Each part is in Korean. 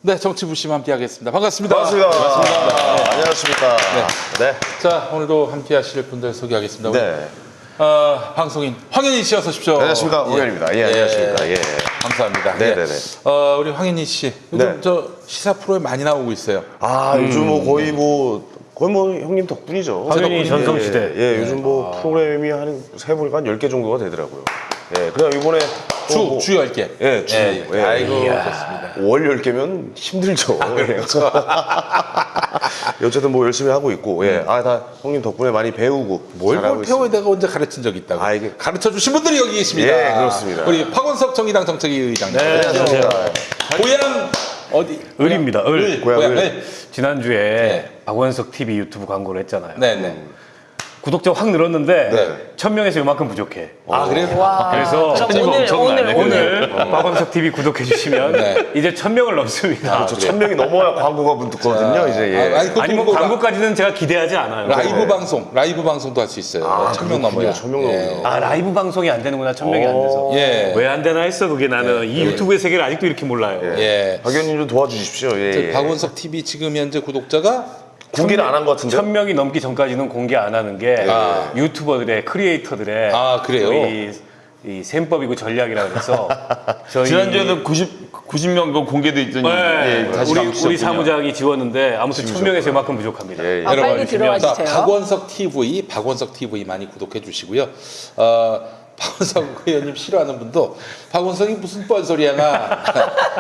네, 정치부심 함께 하겠습니다. 반갑습니다. 반갑습니다. 안녕하십니까. 네. 자, 오늘도 함께 하실 분들 소개하겠습니다. 네. 방송인 황현희 씨 어서 오십시오. 안녕하십니까. 황현희입니다. 예, 안녕하십니까. 예. 감사합니다. 네네네. 우리 황현희 씨, 요즘 네. 저 시사 프로에 많이 나오고 있어요. 요즘 거의 형님 덕분이죠. 황현희 전성시대. 예, 요즘 프로그램이 한 세보니까 한 10개 정도가 되더라고요. 예, 그냥 이번에 주 10개. 예, 주. 예. 아이고, 좋습니다. 월 10개면 힘들죠. 그렇죠. 어쨌든 열심히 하고 있고, 예. 다 형님 덕분에 많이 배우고. 뭘 잘하고 배워야 있습니다. 내가 언제 가르친 적이 있다고. 이게 가르쳐 주신 분들이 여기 계십니다. 예, 그렇습니다. 우리 박원석 정의당 정책위 의장님. 네, 안녕하세요. 고향 어디? 을입니다. 을. 고향 을. 을. 지난주에 네. 박원석 TV 유튜브 광고를 했잖아요. 네네. 구독자 확 늘었는데 네. 1000명에서 이만큼 부족해. 그래요? 와, 그래서 그럼 오늘 박원석 TV 구독해 주시면 네. 이제 1000명을 넘습니다. 그렇죠. 1000명이 넘어야 광고가 듣거든요. 이제 예. 그것도 아니 뭐 그거가 광고까지는 제가 기대하지 않아요. 라이브 방송도 할 수 있어요. 1000명 넘어야. 1000명 넘어요. 라이브 방송이 안 되는구나. 1000명이 안 돼서. 예. 왜 안 되나 했어. 그게 나는 이 유튜브의 세계를 아직도 이렇게 몰라요. 예. 박 의원님 좀 도와주십시오. 예. 박원석 TV 지금 현재 구독자가 공개를 안 한 것 같은데. 1000명이 넘기 전까지는 공개 안 하는 게 유튜버들의 크리에이터들의 그래요? 이 셈법이고 전략이라 그래서 저희 지난주에는 90명 공개돼 있더니 네, 다시 우리 감추셨군요. 사무장이 지웠는데 아무튼 1000명에서 이만큼 부족합니다. 예, 예. 빨리 들어와 자, 주세요. 박원석 TV 많이 구독해 주시고요. 박원석 의원님 싫어하는 분도 박원석이 무슨 뻔소리야나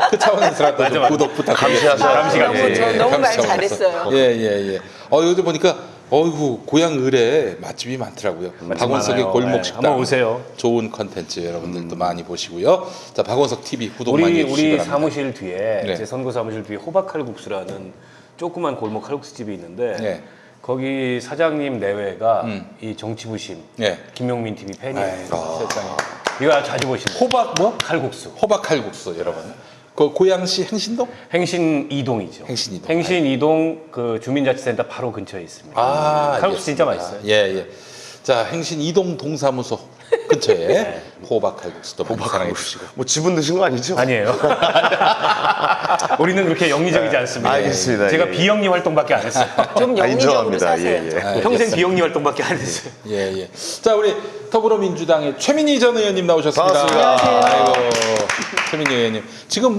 그 차원에서라도 좀 구독 부탁드립니다. 감시하셔야 너무 말 감시 차원에서. 잘했어요. 예. 요즘 보니까 어이구 고향 을에 맛집이 많더라고요. 박원석의 많아요. 골목 네, 식당. 한번 오세요. 좋은 컨텐츠 여러분들도 많이 보시고요. 자, 박원석 TV 구독 많이 해주시기 우리 바랍니다. 사무실 뒤에 네. 제 선거 사무실 뒤에 호박칼국수라는 조그만 골목 칼국수 집이 있는데 네. 거기 사장님 내외가 이 정치부심 네. 김용민 TV 팬이에요. 아이고. 세상에. 이거 자주 보십니다. 호박 뭐? 칼국수. 호박 칼국수 여러분. 그 고양시 행신동? 행신 이동이죠. 행신 이동. 그 주민자치센터 바로 근처에 있습니다. 칼국수 진짜 맛있어요. 예. 자, 행신 이동 동사무소 근처에 호박 칼국수도 많이 사랑해 주시고. 지분 드신 거 아니죠? 아니에요. 우리는 그렇게 영리적이지 않습니다. 알겠습니다. 제가 예. 비영리 활동밖에 안 했어요. 좀 영리적으로 인정합니다. 사세요. 예. 평생 비영리 활동밖에 안 했어요. 예. 자, 우리 더불어민주당의 최민희 전 의원님 나오셨습니다. 반갑습니다. 아이고, 최민희 의원님. 지금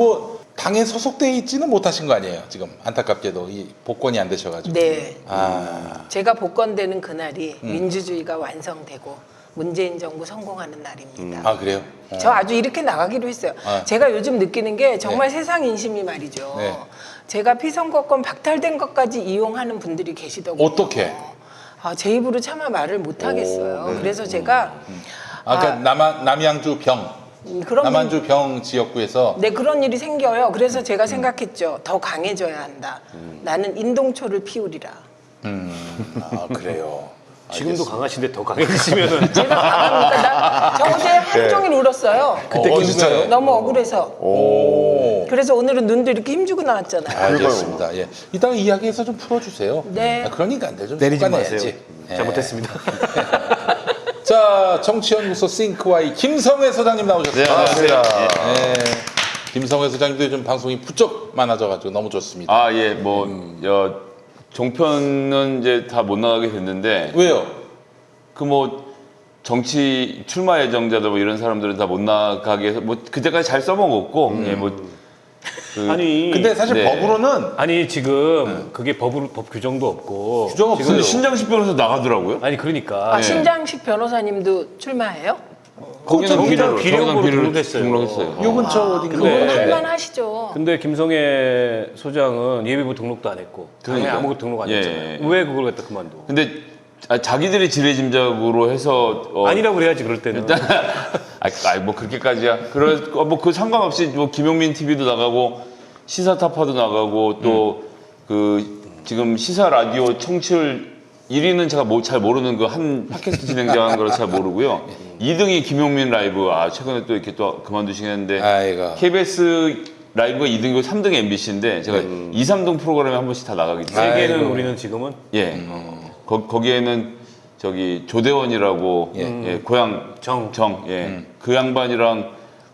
당에 소속돼 있지는 못하신 거 아니에요? 지금 안타깝게도 이 복권이 안 되셔가지고. 네. 아, 제가 복권되는 그날이 민주주의가 완성되고 문재인 정부 성공하는 날입니다. 그래요? 저 아주 이렇게 나가기로 했어요. 제가 요즘 느끼는 게 정말 세상 인심이 말이죠. 네. 제가 피선거권 박탈된 것까지 이용하는 분들이 계시더군요. 어떻게? 제 입으로 차마 말을 못 하겠어요. 그래서 제가 그러니까 남양주 병, 그런 남양주 병 지역구에서 네, 그런 일이 생겨요. 그래서 제가 생각했죠. 더 강해져야 한다. 나는 인동초를 피우리라. 그래요. 지금도 강하신데 더 강해지시면은 제가 강하니까 저 어제 하루 종일 울었어요. 그때 진짜요? 너무 억울해서. 오. 그래서 오늘은 눈도 이렇게 힘주고 나왔잖아요. 알겠습니다. 예. 이따가 이야기해서 좀 풀어주세요. 네. 그러니까 안 되죠. 내리지 쏟아내야지. 마세요. 예. 잘못했습니다. 자, 정치연구소 싱크와이 김성회 소장님 나오셨습니다. 반갑습니다. 예. 김성회 소장님도 요즘 방송이 부쩍 많아져가지고 너무 좋습니다. 종편은 이제 다 못 나가게 됐는데 왜요? 정치 출마 예정자들 이런 사람들은 다 못 나가게 해서 그때까지 잘 써먹었고 아니 근데 사실 네. 법으로는 아니 지금 그게 법 규정도 없고 규정 없어요. 근데 신장식 변호사 나가더라고요. 아니 그러니까 신장식 변호사님도 출마해요? 정의당 비례후보로 등록했어요. 요 근처 어딘가. 그건 네. 할만하시죠. 근데 김성애 소장은 예비부 등록도 안 했고 당연히 그러니까. 아무것도 등록 안 예, 했잖아요. 예. 왜 그걸 갖다 그만둬? 근데 자기들이 지레짐작으로 해서 아니라고 그래야지 그럴 때는. 그렇게까지야. 그 상관없이 김용민 TV도 나가고 시사타파도 나가고 또 지금 시사 라디오 청취율 1위는 제가 잘 모르는 그 한 팟캐스트 진행자 하는 걸 잘 모르고요. 2등이 김용민 라이브. 최근에 또 이렇게 또 그만두시겠는데 아이고. KBS 라이브가 2등이고 3등이 MBC인데 제가 2, 3등 프로그램에 한 번씩 다 나가기 때문에 세계는 아이고. 우리는 지금은 예. 거기에는 조대원이라고 고향 그 양반이랑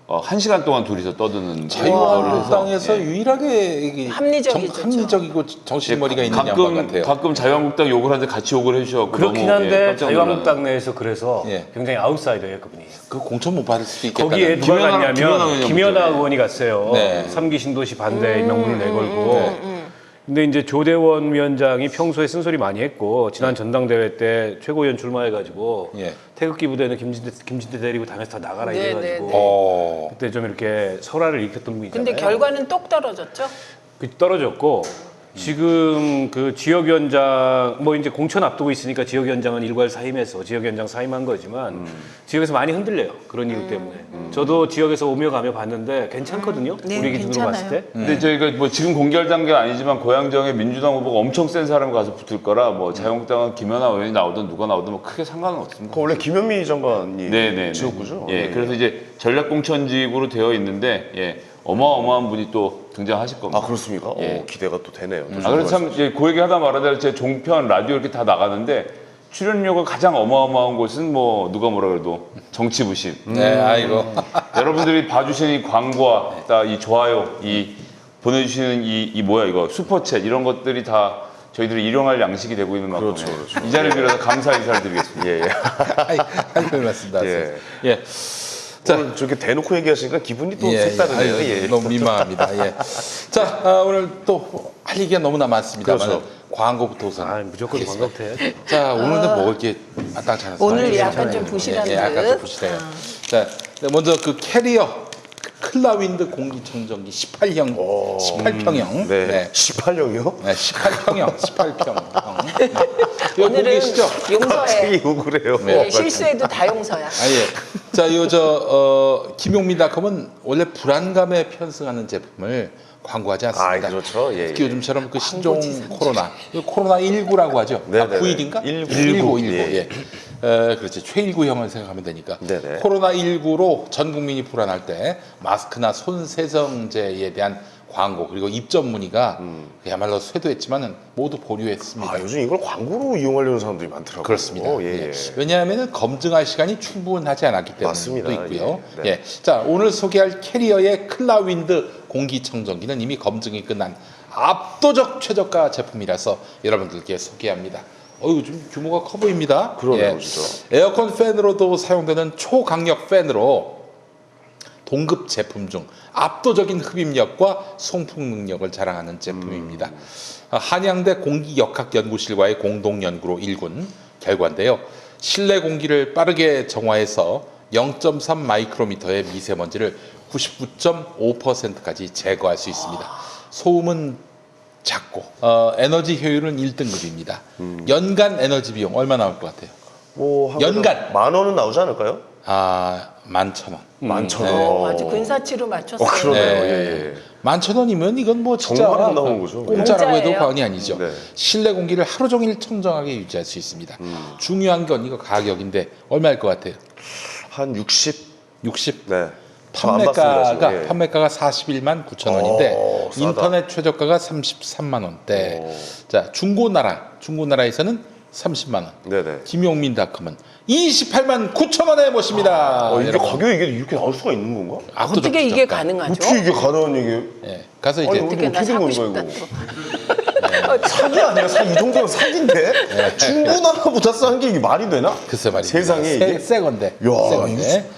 1시간 동안 둘이서 떠드는 거를 자유한국당에서 예. 유일하게 이게 합리적이죠. 합리적이고 정신머리가 있는 양반 같아요. 가끔 자유한국당 욕을 하는데 같이 욕을 해주셔서 그렇긴 한데 자유한국당 내에서 그래서 예. 굉장히 아웃사이더예요, 그분이. 그 공천 못 받을 수도 있겠다. 거기에 누가 김연아 갔냐면 의원이죠. 김연아 의원이 갔어요. 네. 3기 신도시 반대 명분을 내걸고. 근데 이제 조대원 위원장이 평소에 쓴소리 많이 했고 지난 전당대회 때 최고위원 출마해가지고 예. 태극기 부대는 김진태 데리고 당에서 다 나가라 네, 이래가지고 네, 어. 그때 좀 이렇게 설화를 일으켰던 분이잖아요. 근데 결과는 똑 떨어졌죠? 떨어졌고 지금 그 지역위원장 뭐 이제 공천 앞두고 있으니까 지역위원장은 일괄 사임해서 지역위원장 사임한 거지만 지역에서 많이 흔들려요. 그런 이유 때문에. 저도 지역에서 오며 가며 봤는데 괜찮거든요. 네, 우리 기준으로 괜찮아요. 봤을 때. 근데 저희가 뭐 지금 공개할 단계는 아니지만 고양정에 민주당 후보가 엄청 센 사람 가서 붙을 거라 뭐 자유한국당은 김연아 의원이 나오든 누가 나오든 뭐 크게 상관은 없습니다. 그 원래 김현미 장관이 네네. 지역구죠. 예, 그래서 이제 전략공천직으로 되어 있는데 예, 어마어마한 분이 또 등장하실 겁니다. 아 그렇습니까? 예. 기대가 또 되네요. 또 아, 그래서 참, 이제 그 얘기 하다 말하다 제 종편, 라디오 이렇게 다 나가는데 출연료가 가장 어마어마한 곳은 뭐 누가 뭐라 그래도 정치부심. 네, 아이고. 여러분들이 봐주시는 이 광고와 이 좋아요, 이 보내주시는 이 뭐야 이거 슈퍼챗 이런 것들이 다 저희들이 일용할 양식이 되고 있는 만큼 그렇죠, 그렇죠. 이 자리를 빌어서 감사 인사를 드리겠습니다. 예, 예. 별 말씀다. 예. 예. 오늘 저렇게 대놓고 얘기하시니까 기분이 또 예, 색다르네요. 아유, 예. 너무 민망합니다. 예. 자, 오늘 또 할 얘기가 너무나 많습니다만 그렇죠. 광고부터 우선. 아 무조건 관광부터 해야죠. 자, 오늘은 먹을 게 마땅치 않았어요. 오늘 예, 약간 괜찮아요. 좀 부실한 예, 약간 듯. 좀 부실해요. 자, 먼저 그 캐리어 클라윈드 공기청정기 18형, 18평형. 네. 18형이요? 네, 18평형, 18평형. 이거 보고 오늘은 계시죠? 용서해. 되게 욕을 해요. 네, 실수해도 다 용서야. 아, 예. 자, 김용민닷컴은 원래 불안감에 편승하는 제품을 광고하지 않습니다. 아, 그렇죠. 예, 특히 예. 요즘처럼 그 신종 코로나, 코로나 19라고 하죠. 네, 아, 네, 9일인가? 네. 19. 예. 그렇지. 최19형을 생각하면 되니까. 네, 네. 코로나 19로 전 국민이 불안할 때 마스크나 손 세정제에 대한 광고 그리고 입점 문의가 그야말로 쇄도했지만은 모두 보류했습니다. 아, 요즘 이걸 광고로 이용하려는 사람들이 많더라고요. 그렇습니다. 예, 예. 왜냐하면 검증할 시간이 충분하지 않았기 때문에 맞습니다. 있고요. 예. 네. 예. 자, 오늘 소개할 캐리어의 클라윈드 공기청정기는 이미 검증이 끝난 압도적 최저가 제품이라서 여러분들께 소개합니다. 좀 규모가 커 보입니다. 그러네요, 진짜. 에어컨 팬으로도 사용되는 초강력 팬으로 동급 제품 중 압도적인 흡입력과 송풍 능력을 자랑하는 제품입니다. 한양대 공기역학연구실과의 공동연구로 일군 결과인데요. 실내 공기를 빠르게 정화해서 0.3 마이크로미터의 미세먼지를 99.5%까지 제거할 수 있습니다. 소음은 작고 에너지 효율은 1등급입니다. 연간 에너지 비용 얼마 나올 것 같아요? 뭐 연간. 10,000원은 나오지 않을까요? 11,000원. 11,000원. 아주 근사치로 맞췄어요. 그러네요. 네. 예, 예. 11,000원이면 이건 뭐 진짜 정말 안 나오는 거죠. 공짜라고 해도 공짜예요. 과언이 아니죠. 네. 실내 공기를 하루 종일 청정하게 유지할 수 있습니다. 중요한 건 이거 가격인데 얼마일 것 같아요? 한 60? 60. 네. 저안 봤습니다, 지금. 예. 판매가가 41만 9천 원인데 오, 싸다. 인터넷 최저가가 33만 원대. 오. 자, 중고나라에서는 30만 원. 네네. 김용민닷컴은 28만 9천 원에 모십니다. 이게 여러분. 가격이 이게 이렇게 나올 수가 있는 건가? 압도적 어떻게 이게 최저가. 가능하죠? 어떻게 이게 가능한 얘기예요? 예. 가서 이제 아니, 어떻게 나 어떻게 된 사고 건가, 싶다 이거? 또. 사기 아니야? 이 정도면 사기인데? 중고나라보다 싼 게 이게 말이 되나? 글쎄 말입니다. 세상에 이게? 새 건데. 야, 새 건데.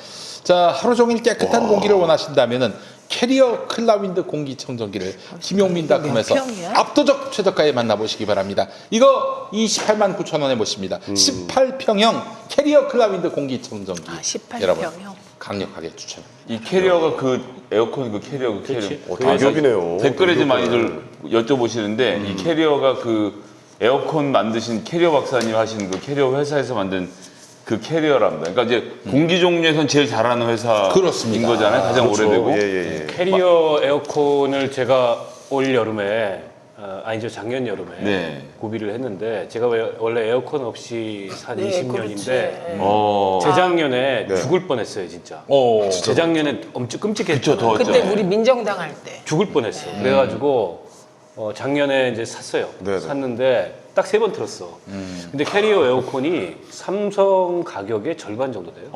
자, 하루 종일 깨끗한 공기를 원하신다면은 캐리어 클라윈드 공기청정기를 김용민닷컴에서 몇 평이야? 압도적 최저가에 만나보시기 바랍니다. 이거 28만 9천 원에 모십니다. 18평형 캐리어 클라윈드 공기청정기. 18평형. 여러분 강력하게 추천합니다. 이 캐리어가 그 에어컨 그 캐리어 그 캐리어. 대기업이네요. 댓글에 좀 대기업이네. 많이들 여쭤보시는데 이 캐리어가 그 에어컨 만드신 캐리어 박사님 하시는 그 캐리어 회사에서 만든 그 캐리어랍니다. 그러니까 이제 공기 종류에선 제일 잘하는 회사인 그렇습니다. 거잖아요. 가장 그렇죠. 오래되고. 예. 캐리어 에어컨을 제가 올 여름에 아니죠 작년 여름에 네. 구비를 했는데 제가 원래 에어컨 없이 산 네, 20년인데 그렇지. 재작년에 네. 죽을 뻔했어요 진짜. 오. 재작년에 엄청 끔찍했죠. 그쵸, 더웠죠. 그때 우리 민정당 할 때. 죽을 뻔했어요. 그래가지고 작년에 이제 샀어요. 네네. 샀는데 딱 3번 틀었어. 근데 캐리어 에어컨이 삼성 가격의 절반 정도 돼요.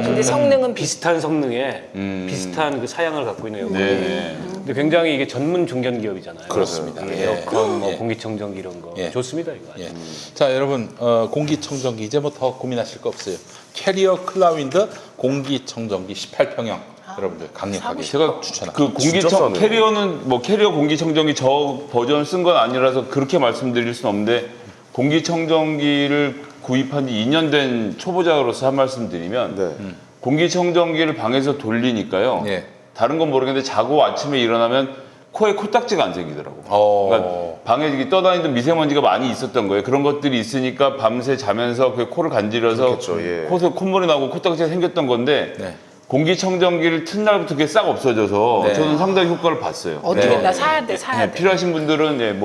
근데 성능은 비슷한 성능에 비슷한 그 사양을 갖고 있는 에어컨이. 네. 근데 굉장히 이게 전문 중견 기업이잖아요. 그렇습니다. 이 예. 에어컨, 뭐 예. 공기청정기 이런 거 예. 좋습니다 이거. 아주. 예. 자, 여러분 공기청정기 이제 뭐 더 고민하실 거 없어요. 캐리어 클라윈드 공기청정기 18평형 여러분들 강력하게 제가 추천합니다. 그 진짜 공기청 싸네. 캐리어는 뭐 캐리어 공기청정기 저 버전 쓴 건 아니라서 그렇게 말씀드릴 수는 없는데 공기청정기를 구입한 지 2년 된 초보자로서 한 말씀 드리면 네. 공기청정기를 방에서 돌리니까요. 예. 다른 건 모르겠는데 자고 아침에 일어나면 코에 코딱지가 안 생기더라고. 그러니까 방에 이렇게 떠다니던 미세먼지가 많이 있었던 거예요. 그런 것들이 있으니까 밤새 자면서 그 코를 간지러서 그렇겠죠, 예. 코에서 콧물이 나고 코딱지가 생겼던 건데 네. 공기청정기를 튼 날부터 그게 싹 없어져서 네. 저는 상당히 효과를 봤어요. 어떻게 네. 나 사야 돼 사야 네, 돼. 필요하신 분들은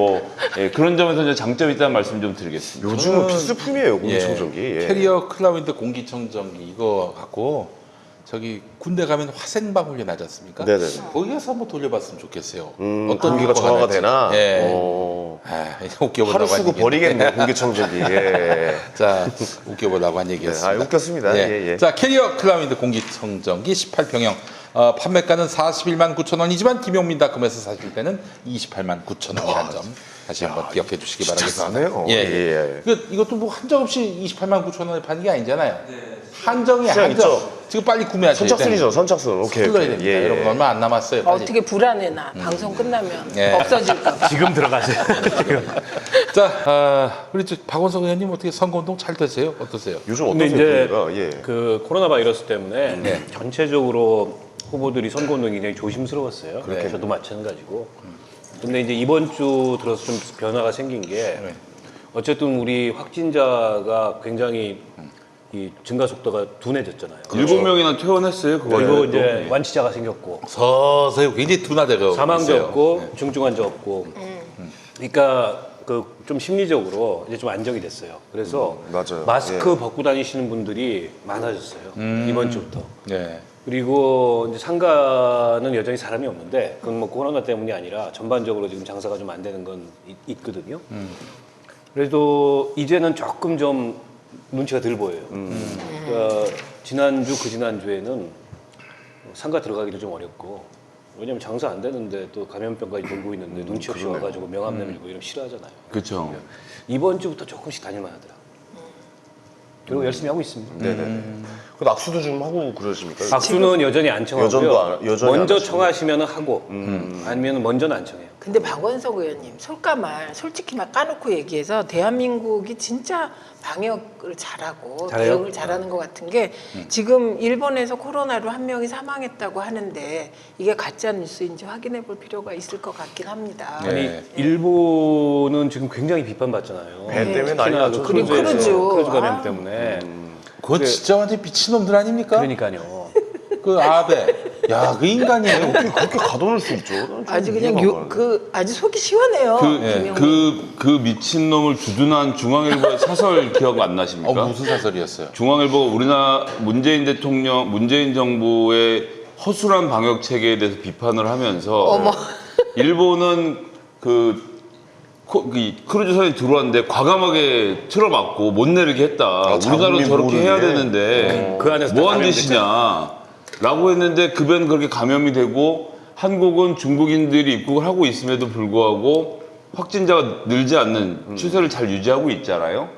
그런 점에서 이제 장점이 있다는 말씀 좀 드리겠습니다. 요즘은 필수품이에요, 예. 공기청정기. 예. 캐리어 클라윈드 공기청정기 이거 갖고 저기 군대 가면 화생방 훈련하지 않습니까? 네네네. 거기 가서 한번 돌려봤으면 좋겠어요. 공기가 효과가 정화가 날지. 되나? 예. 어. 아, 웃겨보려고 하루 한 쓰고 얘기인데. 버리겠네, 공기청정기. 예. 자, 웃겨보려고 한 얘기였습니다. 아, 웃겼습니다. 네. 예, 예. 자, 캐리어 클라윈드 공기청정기 18평형. 판매가는 41만 9천 원이지만 김용민닷컴에서 사실 때는 28만 9천 원이라는 점 다시 한번 기억해 주시기 진짜 바라겠습니다. 싸네요. 예, 예, 예. 이것도 뭐 한정 없이 28만 9천 원에 파는 게 아니잖아요. 한정이 시장 한정. 있죠. 지금 빨리 구매하셔야 돼요. 선착순이죠, 선착순. 오케이. 불러야 오케이. 됩니다. 예, 예. 여러분 얼마 안 남았어요. 빨리. 어떻게 불안해 나 방송 끝나면 예. 없어질까 봐. 지금 들어가세요. 지금. 자, 우리 박원석 의원님 어떻게 선거운동 잘 되세요? 어떠세요? 요즘 근데 어떠세요, 이제 분위기가? 예. 그 코로나 바이러스 때문에 네. 전체적으로 후보들이 선거운동이 굉장히 조심스러웠어요. 그래요. 저도 마찬가지고. 근데 이제 이번 주 들어서 좀 변화가 생긴 게 네. 어쨌든 우리 확진자가 굉장히 이 증가 속도가 둔해졌잖아요. 7명이나 퇴원했어요. 그거 그리고 또. 이제 완치자가 생겼고 서서히 굉장히 둔화되고 사망자 있어요. 없고 중증 환자 없고. 그러니까 그 좀 심리적으로 이제 좀 안정이 됐어요. 그래서 맞아요. 마스크 벗고 다니시는 분들이 많아졌어요. 이번 주부터. 네. 그리고 이제 상가는 여전히 사람이 없는데 그건 뭐 코로나 때문이 아니라 전반적으로 지금 장사가 좀 안 되는 건 있거든요. 그래도 이제는 조금 좀 눈치가 덜 보여요. 그러니까 지난주 그 지난주에는 상가 들어가기도 좀 어렵고 왜냐면 장사 안 되는데 또 감염병까지 돌고 있는데 눈치 없이 와가지고 명함 내밀고 이러면 싫어하잖아요. 그렇죠. 이번 주부터 조금씩 다닐만 하더라. 그리고 열심히 하고 있습니다. 네네. 그 악수도 좀 하고 그러십니까? 악수는 여전히 안 청하고요. 여전히 먼저 안 하시고. 청하시면 하고 아니면 먼저는 안 청해요. 근데 박원석 의원님 솔직히 솔직히 막 까놓고 얘기해서 대한민국이 진짜 방역을 잘하고 잘해요? 대응을 잘하는 것 같은 게 지금 일본에서 코로나로 한 명이 사망했다고 하는데 이게 가짜 뉴스인지 확인해 볼 필요가 있을 것 같긴 합니다. 네. 아니 일본은 지금 굉장히 비판받잖아요. 배 때문에 난리 특히나 났죠. 그 크루즈에서 크루즈. 크루즈 감염 아. 때문에. 그거 진짜 완전 미친놈들 아닙니까? 그러니까요. 그 아베. 야, 그 인간이에요. 어떻게 그렇게 가둬놓을 수 있죠? 난 좀 아주 그냥 이해가 안 가요. 아주 속이 시원해요. 김영민. 그 미친놈을 주둔한 중앙일보의 사설 기억 안 나십니까? 무슨 사설이었어요? 중앙일보가 우리나라 문재인 대통령, 문재인 정부의 허술한 방역 체계에 대해서 비판을 하면서 어머. 일본은 그 크루즈선이 들어왔는데 과감하게 틀어막고 못 내리게 했다. 우리나라도 자국민 저렇게 보호를 해야 위해? 되는데 그 안에서 뭐 한 감염됐잖아요. 짓이냐 라고 했는데 그 배는 그렇게 감염이 되고 한국은 중국인들이 입국을 하고 있음에도 불구하고 확진자가 늘지 않는 추세를 잘 유지하고 있잖아요.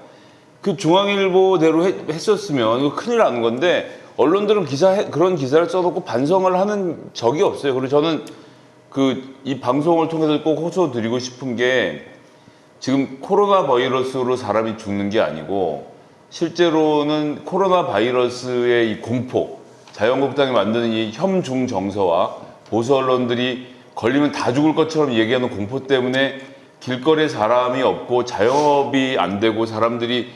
그 중앙일보대로 했었으면 이거 큰일 나는 건데 언론들은 그런 기사를 써놓고 반성을 하는 적이 없어요. 그리고 저는 이 방송을 통해서 꼭 호소드리고 싶은 게 지금 코로나 바이러스로 사람이 죽는 게 아니고 실제로는 코로나 바이러스의 이 공포, 자유한국당이 만드는 이 혐중 정서와 보수 언론들이 걸리면 다 죽을 것처럼 얘기하는 공포 때문에 길거리에 사람이 없고 자영업이 안 되고 사람들이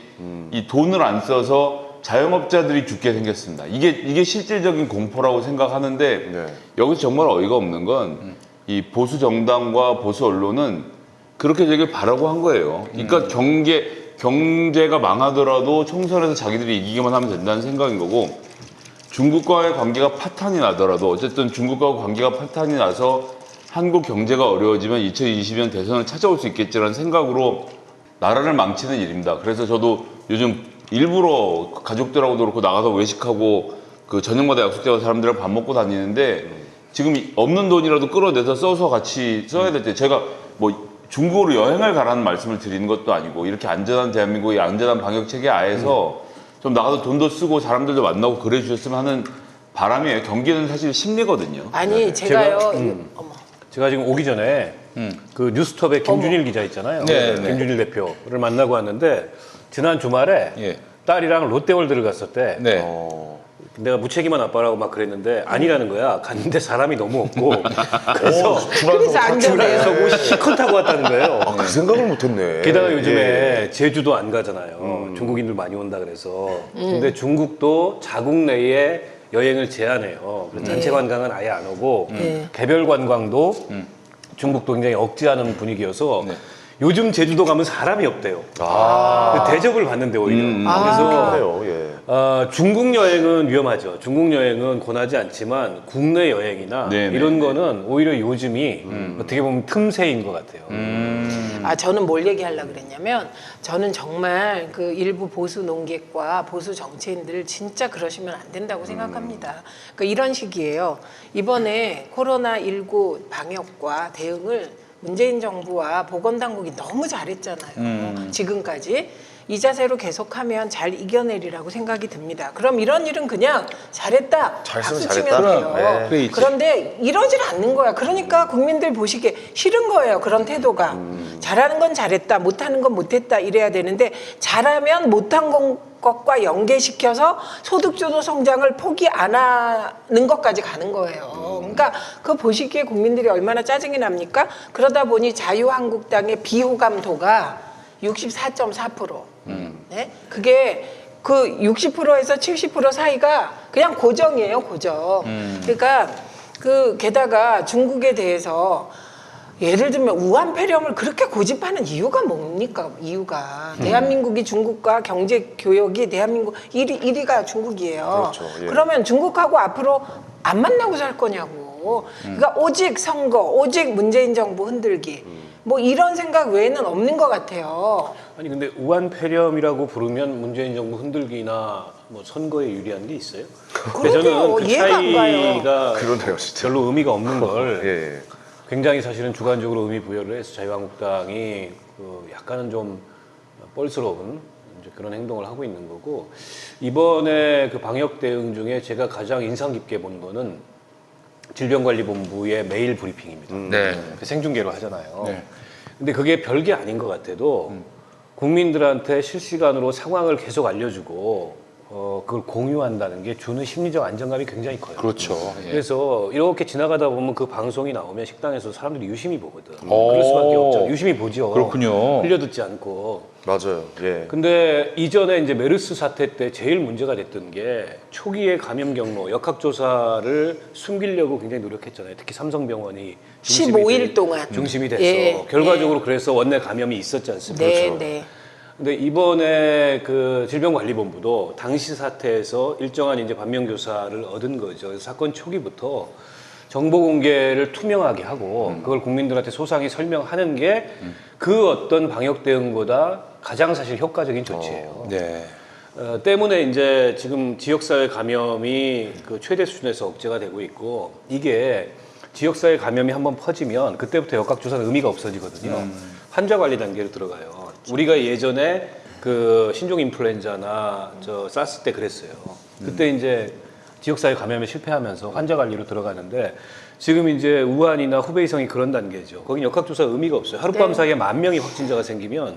이 돈을 안 써서 자영업자들이 죽게 생겼습니다. 이게 실질적인 공포라고 생각하는데 네. 여기서 정말 어이가 없는 건 이 보수 정당과 보수 언론은 그렇게 되길 바라고 한 거예요. 그러니까 경제가 망하더라도 총선에서 자기들이 이기기만 하면 된다는 생각인 거고 중국과의 관계가 파탄이 나더라도 어쨌든 중국과 관계가 파탄이 나서 한국 경제가 어려워지면 2020년 대선을 찾아올 수 있겠지라는 생각으로 나라를 망치는 일입니다. 그래서 저도 요즘 일부러 가족들하고도 그렇고 나가서 외식하고 그 저녁마다 약속되어 사람들이랑 밥 먹고 다니는데 지금 없는 돈이라도 끌어내서 써서 같이 써야 될 때 제가 뭐 중국으로 여행을 가라는 말씀을 드리는 것도 아니고 이렇게 안전한 대한민국의 안전한 방역 체계 하에서 좀 나가서 돈도 쓰고 사람들도 만나고 그래 주셨으면 하는 바람이에요. 경기는 사실 심리거든요. 아니 제가요. 어머. 제가 지금 오기 전에 그 뉴스톱의 김준일 기자 있잖아요. 네, 네. 김준일 대표를 만나고 왔는데 지난 주말에 예. 딸이랑 롯데월드를 갔었대. 네. 내가 무책임한 아빠라고 막 그랬는데 아니라는 거야. 갔는데 사람이 너무 없고 그래서 그래서 안 줄에 된대요. 서고 시컷 타고 왔다는 거예요. 그 생각을 못했네. 게다가 요즘에 예. 제주도 안 가잖아요. 중국인들 많이 온다 그래서. 근데 중국도 자국 내에 여행을 제한해요. 그래서 단체 관광은 아예 안 오고 개별 관광도 중국도 굉장히 억제하는 분위기여서 요즘 제주도 가면 사람이 없대요. 대접을 받는데 오히려. 그래서 그래요. 예. 중국 여행은 위험하죠. 중국 여행은 권하지 않지만 국내 여행이나 네네. 이런 거는 오히려 요즘이 어떻게 보면 틈새인 것 같아요. 아 저는 뭘 얘기하려고 그랬냐면 저는 정말 그 일부 보수 농객과 보수 정치인들 진짜 그러시면 안 된다고 생각합니다. 그러니까 이런 식이에요. 이번에 코로나19 방역과 대응을 문재인 정부와 보건당국이 너무 잘했잖아요. 지금까지. 이 자세로 계속하면 잘 이겨내리라고 생각이 듭니다. 그럼 이런 일은 그냥 잘했다. 잘했으면 박수 치면 잘했다. 돼요. 네. 그래 있지. 그런데 이러질 않는 거야. 그러니까 국민들 보시기에 싫은 거예요. 그런 태도가. 잘하는 건 잘했다. 못하는 건 못했다. 이래야 되는데 잘하면 못한 것과 연계시켜서 소득주도 성장을 포기 안 하는 것까지 가는 거예요. 그러니까 그거 보시기에 국민들이 얼마나 짜증이 납니까? 그러다 보니 자유한국당의 비호감도가 64.4%. 네? 그게 그 60%에서 70% 사이가 그냥 고정이에요, 고정. 그러니까 그 게다가 중국에 대해서 예를 들면 우한 폐렴을 그렇게 고집하는 이유가 뭡니까? 이유가 대한민국이 중국과 경제 교역이 대한민국 1위가 중국이에요. 그렇죠, 예. 그러면 중국하고 앞으로 안 만나고 살 거냐고. 그러니까 오직 선거, 오직 문재인 정부 흔들기. 뭐 이런 생각 외에는 없는 것 같아요. 아니 근데 우한 폐렴이라고 부르면 문재인 정부 흔들기나 뭐 선거에 유리한 게 있어요? 근데 저는 그 이해가 안 가요. 차이가 그러네요, 진짜. 별로 의미가 없는 걸 예. 굉장히 사실은 주관적으로 의미 부여를 해서 자유한국당이 그 약간은 좀 뻘스러운 이제 그런 행동을 하고 있는 거고 이번에 그 방역 대응 중에 제가 가장 인상 깊게 본 거는 질병관리본부의 메일 브리핑입니다. 네. 그 생중계로 하잖아요. 네. 근데 그게 별게 아닌 것 같아도 국민들한테 실시간으로 상황을 계속 알려주고 그걸 공유한다는 게 주는 심리적 안정감이 굉장히 커요. 그렇죠. 예. 그래서 이렇게 지나가다 보면 그 방송이 나오면 식당에서 사람들이 유심히 보거든. 오. 그럴 수밖에 없죠. 유심히 보죠. 그렇군요. 흘려듣지 않고. 맞아요. 예. 근데 이전에 이제 메르스 사태 때 제일 문제가 됐던 게 초기의 감염 경로, 역학조사를 숨기려고 굉장히 노력했잖아요. 특히 삼성병원이 15일 동안. 중심이 됐어. 예, 결과적으로 그래서 원내 감염이 있었지 않습니까? 네, 그렇죠. 네. 근데 이번에 그 질병관리본부도 당시 사태에서 일정한 이제 반면교사를 얻은 거죠. 그래서 사건 초기부터 정보 공개를 투명하게 하고 그걸 국민들한테 소상히 설명하는 게 그 어떤 방역 대응보다 가장 사실 효과적인 조치예요. 네. 때문에 이제 지금 지역사회 감염이 그 최대 수준에서 억제가 되고 있고 이게 지역사회 감염이 한번 퍼지면 그때부터 역학조사는 의미가 없어지거든요. 환자 관리 단계로 들어가요. 우리가 예전에 그 신종 인플루엔자나 저 사스 때 그랬어요. 그때 이제 지역사회 감염에 실패하면서 환자 관리로 들어가는데 지금 이제 우한이나 후베이성이 그런 단계죠. 거긴 역학조사 의미가 없어요. 하룻밤 네. 사이에 10,000명이 확진자가 생기면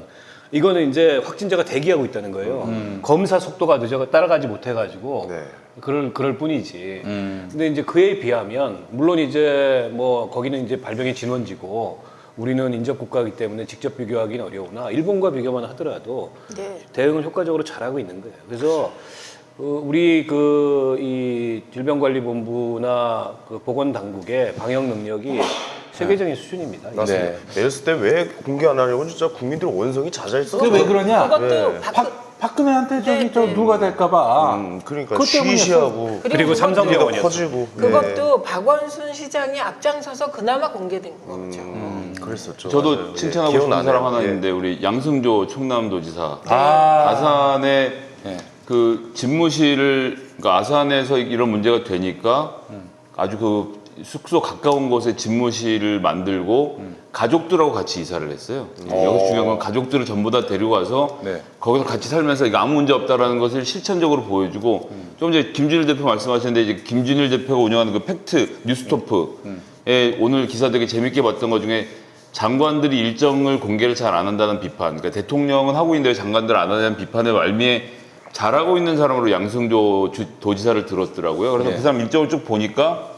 이거는 이제 확진자가 대기하고 있다는 거예요. 검사 속도가 따라가지 못해가지고 네. 그럴 뿐이지. 근데 이제 그에 비하면 물론 이제 뭐 거기는 이제 발병의 진원지고 우리는 인접 국가이기 때문에 직접 비교하기는 어려우나 일본과 비교만 하더라도 네. 대응을 효과적으로 잘하고 있는 거예요. 그래서 우리 이 질병관리본부나 그 보건당국의 방역 능력이 세계적인 수준입니다. 맞습니다. 네. 메르스 때 왜 공개 안 하려고 진짜 국민들 원성이 자자했어. 그게 왜 그러냐? 그것도 예. 박근혜한테 저기 네, 저 네. 누가 될까봐. 그러니까 그것 때문이었어. 시시하고 그리고 그것도- 삼성병원이었어. 커지고. 그것도 박원순 시장이 앞장서서 그나마 공개된 거죠. 그랬었죠. 저도 맞아요. 칭찬하고 예, 싶은 기억나네요. 사람 하나 예. 있는데 우리 양승조 충남도지사 아, 아산에 네. 그 집무실을 그러니까 아산에서 이런 문제가 되니까 아주 그 숙소 가까운 곳에 집무실을 만들고 가족들하고 같이 이사를 했어요. 여기서 중요한 건 가족들을 전부 다 데리고 와서 네. 거기서 같이 살면서 이거 아무 문제 없다라는 것을 실천적으로 보여주고 좀 이제 김준일 대표 말씀하셨는데 이제 김준일 대표가 운영하는 그 팩트 뉴스토프에 오늘 기사 되게 재밌게 봤던 것 중에 장관들이 일정을 공개를 잘 안 한다는 비판, 그러니까 대통령은 하고 있는데 장관들 안 하는 비판의 말미에 잘하고 있는 사람으로 양승조 도지사를 들었더라고요. 그래서 네. 그 사람 일정을 쭉 보니까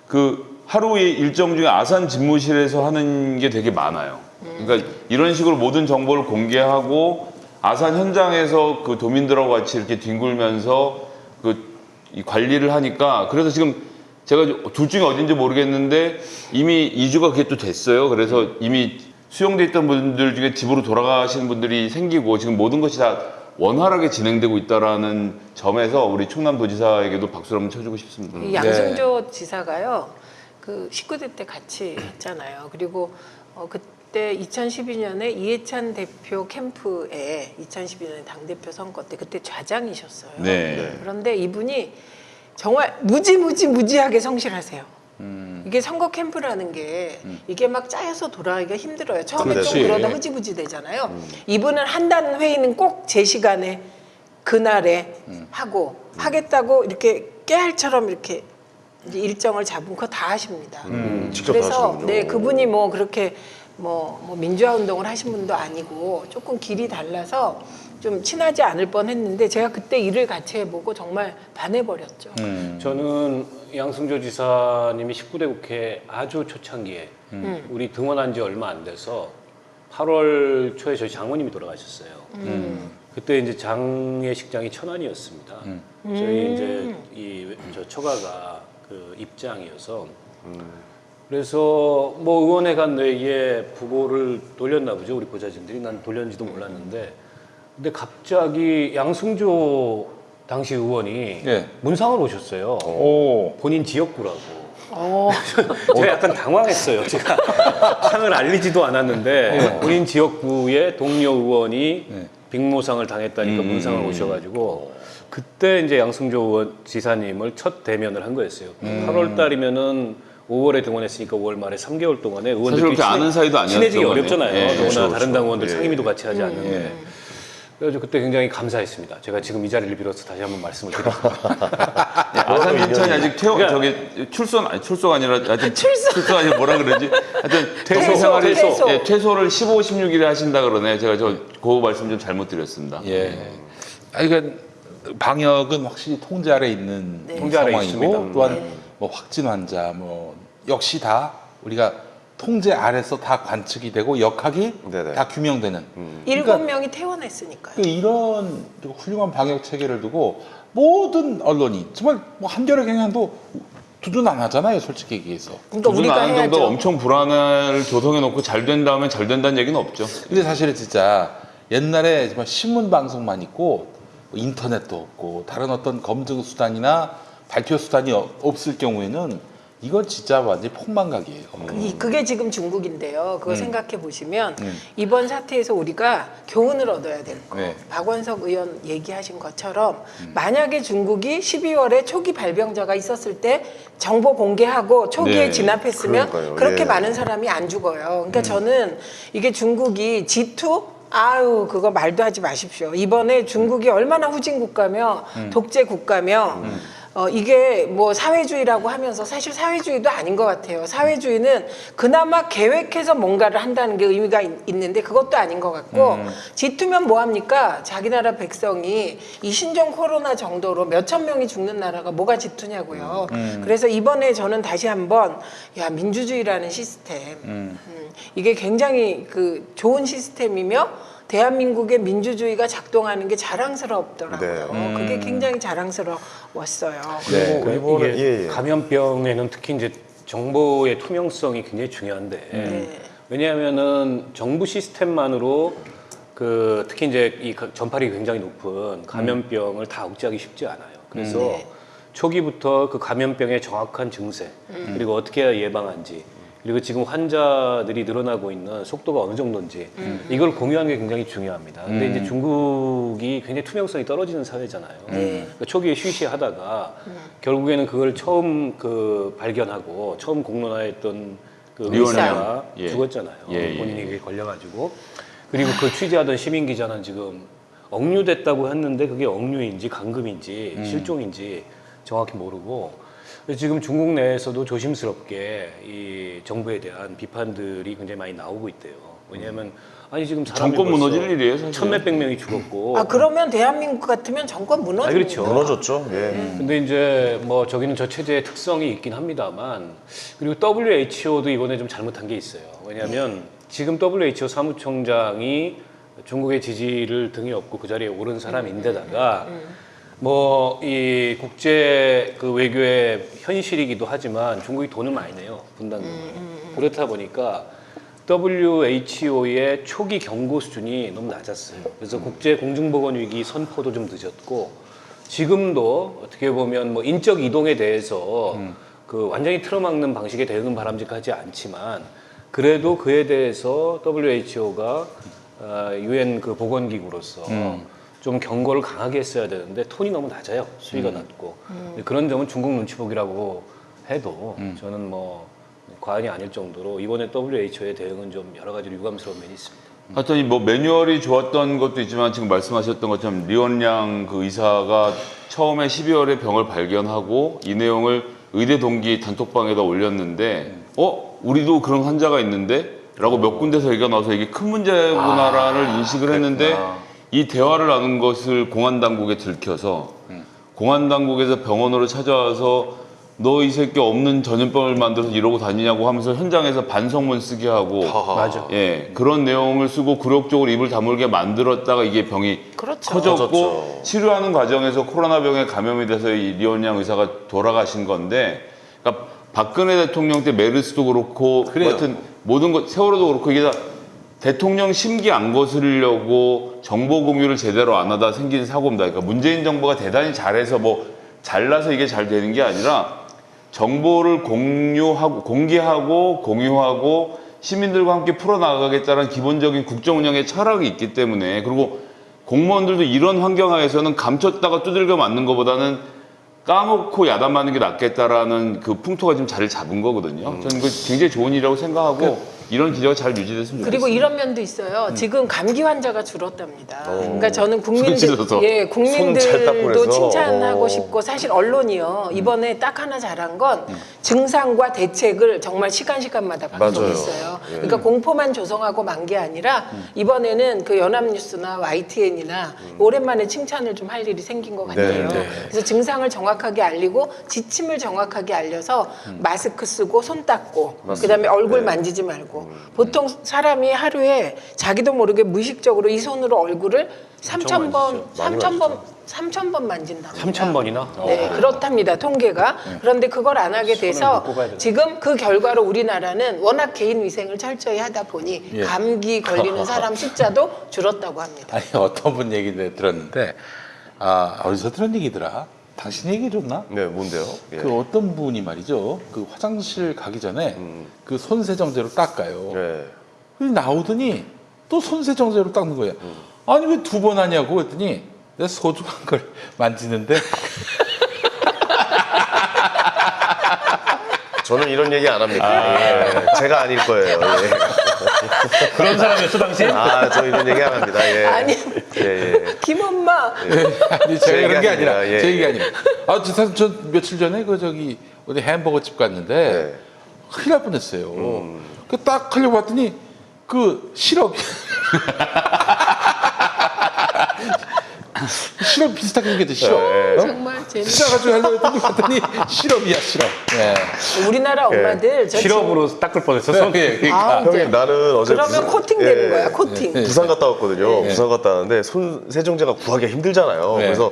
그 하루의 일정 중에 아산 집무실에서 하는 게 되게 많아요. 그러니까 이런 식으로 모든 정보를 공개하고 아산 현장에서 그 도민들하고 같이 이렇게 뒹굴면서 이 관리를 하니까 그래서 지금 제가 둘 중에 어딘지 모르겠는데 이미 2주가 그게 또 됐어요. 그래서 이미 수용돼 있던 분들 중에 집으로 돌아가시는 분들이 생기고 지금 모든 것이 다 원활하게 진행되고 있다라는 점에서 우리 충남도지사에게도 박수를 한번 쳐주고 싶습니다. 이 양승조 지사가요, 그 19대 때 같이 했잖아요. 그리고 그때 2012년에 이해찬 대표 캠프에 2012년에 당대표 선거 때 그때 좌장이셨어요. 네. 그런데 이분이 정말 무지하게 성실하세요. 이게 선거 캠프라는 게 이게 막 짜여서 돌아가기가 힘들어요. 처음에 그렇지. 좀 그러다 흐지부지 되잖아요. 이분은 한다는 회의는 꼭 제 시간에 그날에 하고 하겠다고 이렇게 깨알처럼 이렇게 이제 일정을 잡은 거 다 하십니다. 직접 그래서 하시는군요. 네, 그분이 뭐 그렇게 뭐 민주화 운동을 하신 분도 아니고 조금 길이 달라서 좀 친하지 않을 뻔했는데 제가 그때 일을 같이 해보고 정말 반해버렸죠. 저는 양승조 지사님이 19대 국회 아주 초창기에 우리 등원한 지 얼마 안 돼서 8월 초에 저희 장모님이 돌아가셨어요. 그때 이제 장례식장이 천안이었습니다. 저희 이제 저 처가가 그 입장이어서 그래서 뭐 의원회관 내에 부고를 돌렸나 보죠. 우리 보좌진들이. 난 돌렸는지도 몰랐는데 근데 갑자기 양승조 당시 의원이 예. 문상을 오셨어요. 오. 본인 지역구라고. 제가 약간 당황했어요. 제가 상을 알리지도 않았는데 본인 지역구의 동료 의원이 빅모상을 당했다니까 문상을 오셔가지고 그때 이제 양승조 의원 지사님을 첫 대면을 한 거였어요. 8월 달이면은 5월에 등원했으니까 5월 말에 3개월 동안에 의원들끼리 그렇게 아는 사이도 아니었죠. 친해지기 어렵잖아요. 예, 더구나 그렇죠, 다른 당원들 예. 상임위도 같이 하지 않는데. 그래서 그때 굉장히 감사했습니다. 제가 지금 이 자리를 빌어서 다시 한번 말씀을 드립니다. 아산 인천이 아직 저기 출소가 아니라 하여튼 출소가 아니라 뭐라 그러지? 하여튼 퇴소, 생활이 퇴소. 예, 퇴소를 15, 16일에 하신다 그러네. 제가 그 말씀 좀 잘못 드렸습니다. 예. 아, 그러니까 방역은 확실히 통제 아래 있는 통제 아래 상황이고 있습니다. 또한 뭐 확진 환자 뭐 역시 다 우리가 통제 아래서 다 관측이 되고 역학이 네네. 다 규명되는 7명이 퇴원했으니까요. 이런 훌륭한 방역 체계를 두고 모든 언론이 정말 뭐 한겨레 경향도 두둔 안 하잖아요, 솔직히 얘기해서. 그러니까 두둔 우리가 안 하는 해야죠. 정도가 엄청 불안을 조성해 놓고 잘 된 다음에 잘 된다는 얘기는 없죠. 근데 사실은 진짜 옛날에 정말 신문 방송만 있고 뭐 인터넷도 없고 다른 어떤 검증 수단이나 발표 수단이 없을 경우에는 이건 진짜 완전히 폭망각이에요. 그게 지금 중국인데요. 그거 생각해 보시면 이번 사태에서 우리가 교훈을 얻어야 될 거. 네. 박원석 의원 얘기하신 것처럼 만약에 중국이 12월에 초기 발병자가 있었을 때 정보 공개하고 초기에 네. 진압했으면 그러니까요. 그렇게 예. 많은 사람이 안 죽어요. 그러니까 저는 이게 중국이 G2 아유 그거 말도 하지 마십시오. 이번에 중국이 얼마나 후진 국가며 독재 국가며 이게 뭐 사회주의라고 하면서 사실 사회주의도 아닌 것 같아요. 사회주의는 그나마 계획해서 뭔가를 한다는 게 의미가 있는데 그것도 아닌 것 같고 G2면 뭐합니까? 자기 나라 백성이 이 신종 코로나 정도로 몇천 명이 죽는 나라가 뭐가 G2냐고요. 그래서 이번에 저는 다시 한번 야 민주주의라는 시스템 이게 굉장히 그 좋은 시스템이며 대한민국의 민주주의가 작동하는 게 자랑스럽더라고요. 네. 그게 굉장히 자랑스러웠어요. 네. 그리고 이번에- 이게 예, 예. 감염병에는 특히 이제 정보의 투명성이 굉장히 중요한데 네. 왜냐하면은 정부 시스템만으로 그 특히 이제 이 전파력이 굉장히 높은 감염병을 다 억제하기 쉽지 않아요. 그래서 네. 초기부터 그 감염병의 정확한 증세 그리고 어떻게 해야 예방한지 그리고 지금 환자들이 늘어나고 있는 속도가 어느 정도인지 이걸 공유하는 게 굉장히 중요합니다. 근데 이제 중국이 굉장히 투명성이 떨어지는 사회잖아요. 그러니까 초기에 쉬쉬하다가 결국에는 그걸 처음 발견하고 처음 공론화했던 그 의사가 예. 죽었잖아요. 예, 예. 본인이 그게 걸려가지고. 그리고 그 취재하던 시민 기자는 지금 억류됐다고 했는데 그게 억류인지 감금인지 실종인지 정확히 모르고 지금 중국 내에서도 조심스럽게 이 정부에 대한 비판들이 굉장히 많이 나오고 있대요. 왜냐하면 아니 지금 사람이 정권 벌써 무너질 일이에요, 사실. 천몇백 명이 죽었고. 아 그러면 대한민국 같으면 정권 무너집니다. 그렇죠. 무너졌죠. 예. 근데 이제 뭐 저기는 저 체제의 특성이 있긴 합니다만 그리고 WHO도 이번에 좀 잘못한 게 있어요. 왜냐하면 지금 WHO 사무총장이 중국의 지지를 등에 업고 그 자리에 오른 사람인데다가 뭐 이 국제 그 외교의 현실이기도 하지만 중국이 돈을 많이 내요, 분담금을. 그렇다 보니까 WHO의 초기 경고 수준이 너무 낮았어요. 그래서 국제 공중보건 위기 선포도 좀 늦었고 지금도 어떻게 보면 뭐 인적 이동에 대해서 그 완전히 틀어막는 방식의 대응은 바람직하지 않지만 그래도 그에 대해서 WHO가 UN 그 보건기구로서 좀 경고를 강하게 했어야 되는데 톤이 너무 낮아요. 수위가 낮고 그런 점은 중국 눈치 보기라고 해도 저는 뭐 과언이 아닐 정도로 이번에 WHO의 대응은 좀 여러 가지로 유감스러운 면이 있습니다. 하여튼 이 뭐 매뉴얼이 좋았던 것도 있지만 지금 말씀하셨던 것처럼 리원량 그 의사가 처음에 12월에 병을 발견하고 이 내용을 의대 동기 단톡방에다 올렸는데 우리도 그런 환자가 있는데 라고 몇 군데서 얘기가 나와서 이게 큰 문제구나라는 인식을 했는데 이 대화를 나눈 것을 공안당국에 들켜서 공안당국에서 병원으로 찾아와서 너 이 새끼 없는 전염병을 만들어서 이러고 다니냐고 하면서 현장에서 반성문 쓰게 하고 맞아. 예, 그런 내용을 쓰고 굴욕적으로 입을 다물게 만들었다가 이게 병이 그렇죠. 커졌고 커졌죠. 치료하는 과정에서 코로나 병에 감염이 돼서 이 리원양 의사가 돌아가신 건데 그러니까 박근혜 대통령 때 메르스도 그렇고 그래요. 하여튼 모든 것 세월호도 그렇고 이게 다 대통령 심기 안 거스르려고 정보 공유를 제대로 안 하다 생긴 사고입니다. 그러니까 문재인 정부가 대단히 잘해서 뭐 잘나서 이게 잘 되는 게 아니라 정보를 공개하고 공유하고 시민들과 함께 풀어나가겠다는 기본적인 국정 운영의 철학이 있기 때문에 그리고 공무원들도 이런 환경 하에서는 감췄다가 두들겨 맞는 것보다는 까놓고 야단맞는 게 낫겠다라는 그 풍토가 지금 자리를 잡은 거거든요. 저는 그 굉장히 좋은 일이라고 생각하고 이런 기조가 잘 유지됐으면 좋겠어요. 그리고 이런 면도 있어요. 지금 감기 환자가 줄었답니다. 그러니까 저는 손 씻어서. 손잘 닦고 국민들도 그래서. 칭찬하고 싶고 사실 언론이요. 이번에 딱 하나 잘한 건 증상과 대책을 정말 시간마다 방송했어요. 예. 그러니까 공포만 조성하고 만 게 아니라 이번에는 그 연합뉴스나 YTN이나 오랜만에 칭찬을 좀 할 일이 생긴 것 같아요. 네. 그래서 증상을 정확하게 알리고 지침을 정확하게 알려서 마스크 쓰고 손 닦고 그다음에 얼굴 만지지 말고 보통 사람이 하루에 자기도 모르게 무의식적으로 이 손으로 얼굴을 3,000번 만진다. 3,000번이나? 네, 그렇답니다. 통계가. 그런데 그걸 안 하게 돼서 묶고 가야 되나? 지금 그 결과로 우리나라는 워낙 개인 위생을 철저히 하다 보니 감기 걸리는 사람 숫자도 줄었다고 합니다. 아니 어떤 분 얘기 들었는데 어디서 들은 얘기더라? 당신 얘기해줬나? 네, 뭔데요? 예. 그 어떤 분이 말이죠. 그 화장실 가기 전에 그 손세정제로 닦아요. 예. 근데 나오더니 또 손세정제로 닦는 거예요. 아니 왜 두 번 하냐고 했더니 내가 소중한 걸 만지는데 저는 이런 얘기 안 합니다. 예. 제가 아닐 거예요. 예. 그런 사람이었어 당신? 저 이런 얘기 안 합니다. 예. 아니. 예. 김엄마 아니, 제 제가 그런 게 얘기 아닙니다. 아니라 예, 제 얘기 예. 아니라 사실 저 며칠 전에 그 저기 어디 햄버거 집 갔는데 네. 큰일 날 뻔했어요. 그 딱 하려고 봤더니 그 시럽이 시럽 비슷하게 생겼죠 시럽. 예. 정말 재밌어. 싸가지고 하려고 했더니 봤더니 시럽이야 시럽. 예. 우리나라 엄마들 저 시럽으로 닦을 뻔했어 손? 그러니까 아, 이제 형님, 나는 어제 그러면 코팅되는 거야 코팅. 부산 갔다 왔거든요. 부산 갔다 왔는데 손 세정제가 구하기가 힘들잖아요. 네. 그래서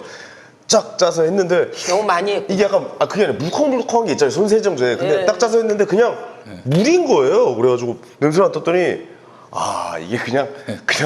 쫙 짜서 했는데 너무 많이 했고. 이게 약간 그게 아니라 물컹물컹한 게 있잖아요. 손 세정제. 근데 네. 딱 짜서 했는데 그냥 물인 거예요. 그래가지고 냄새 맡았더니 아 이게 그냥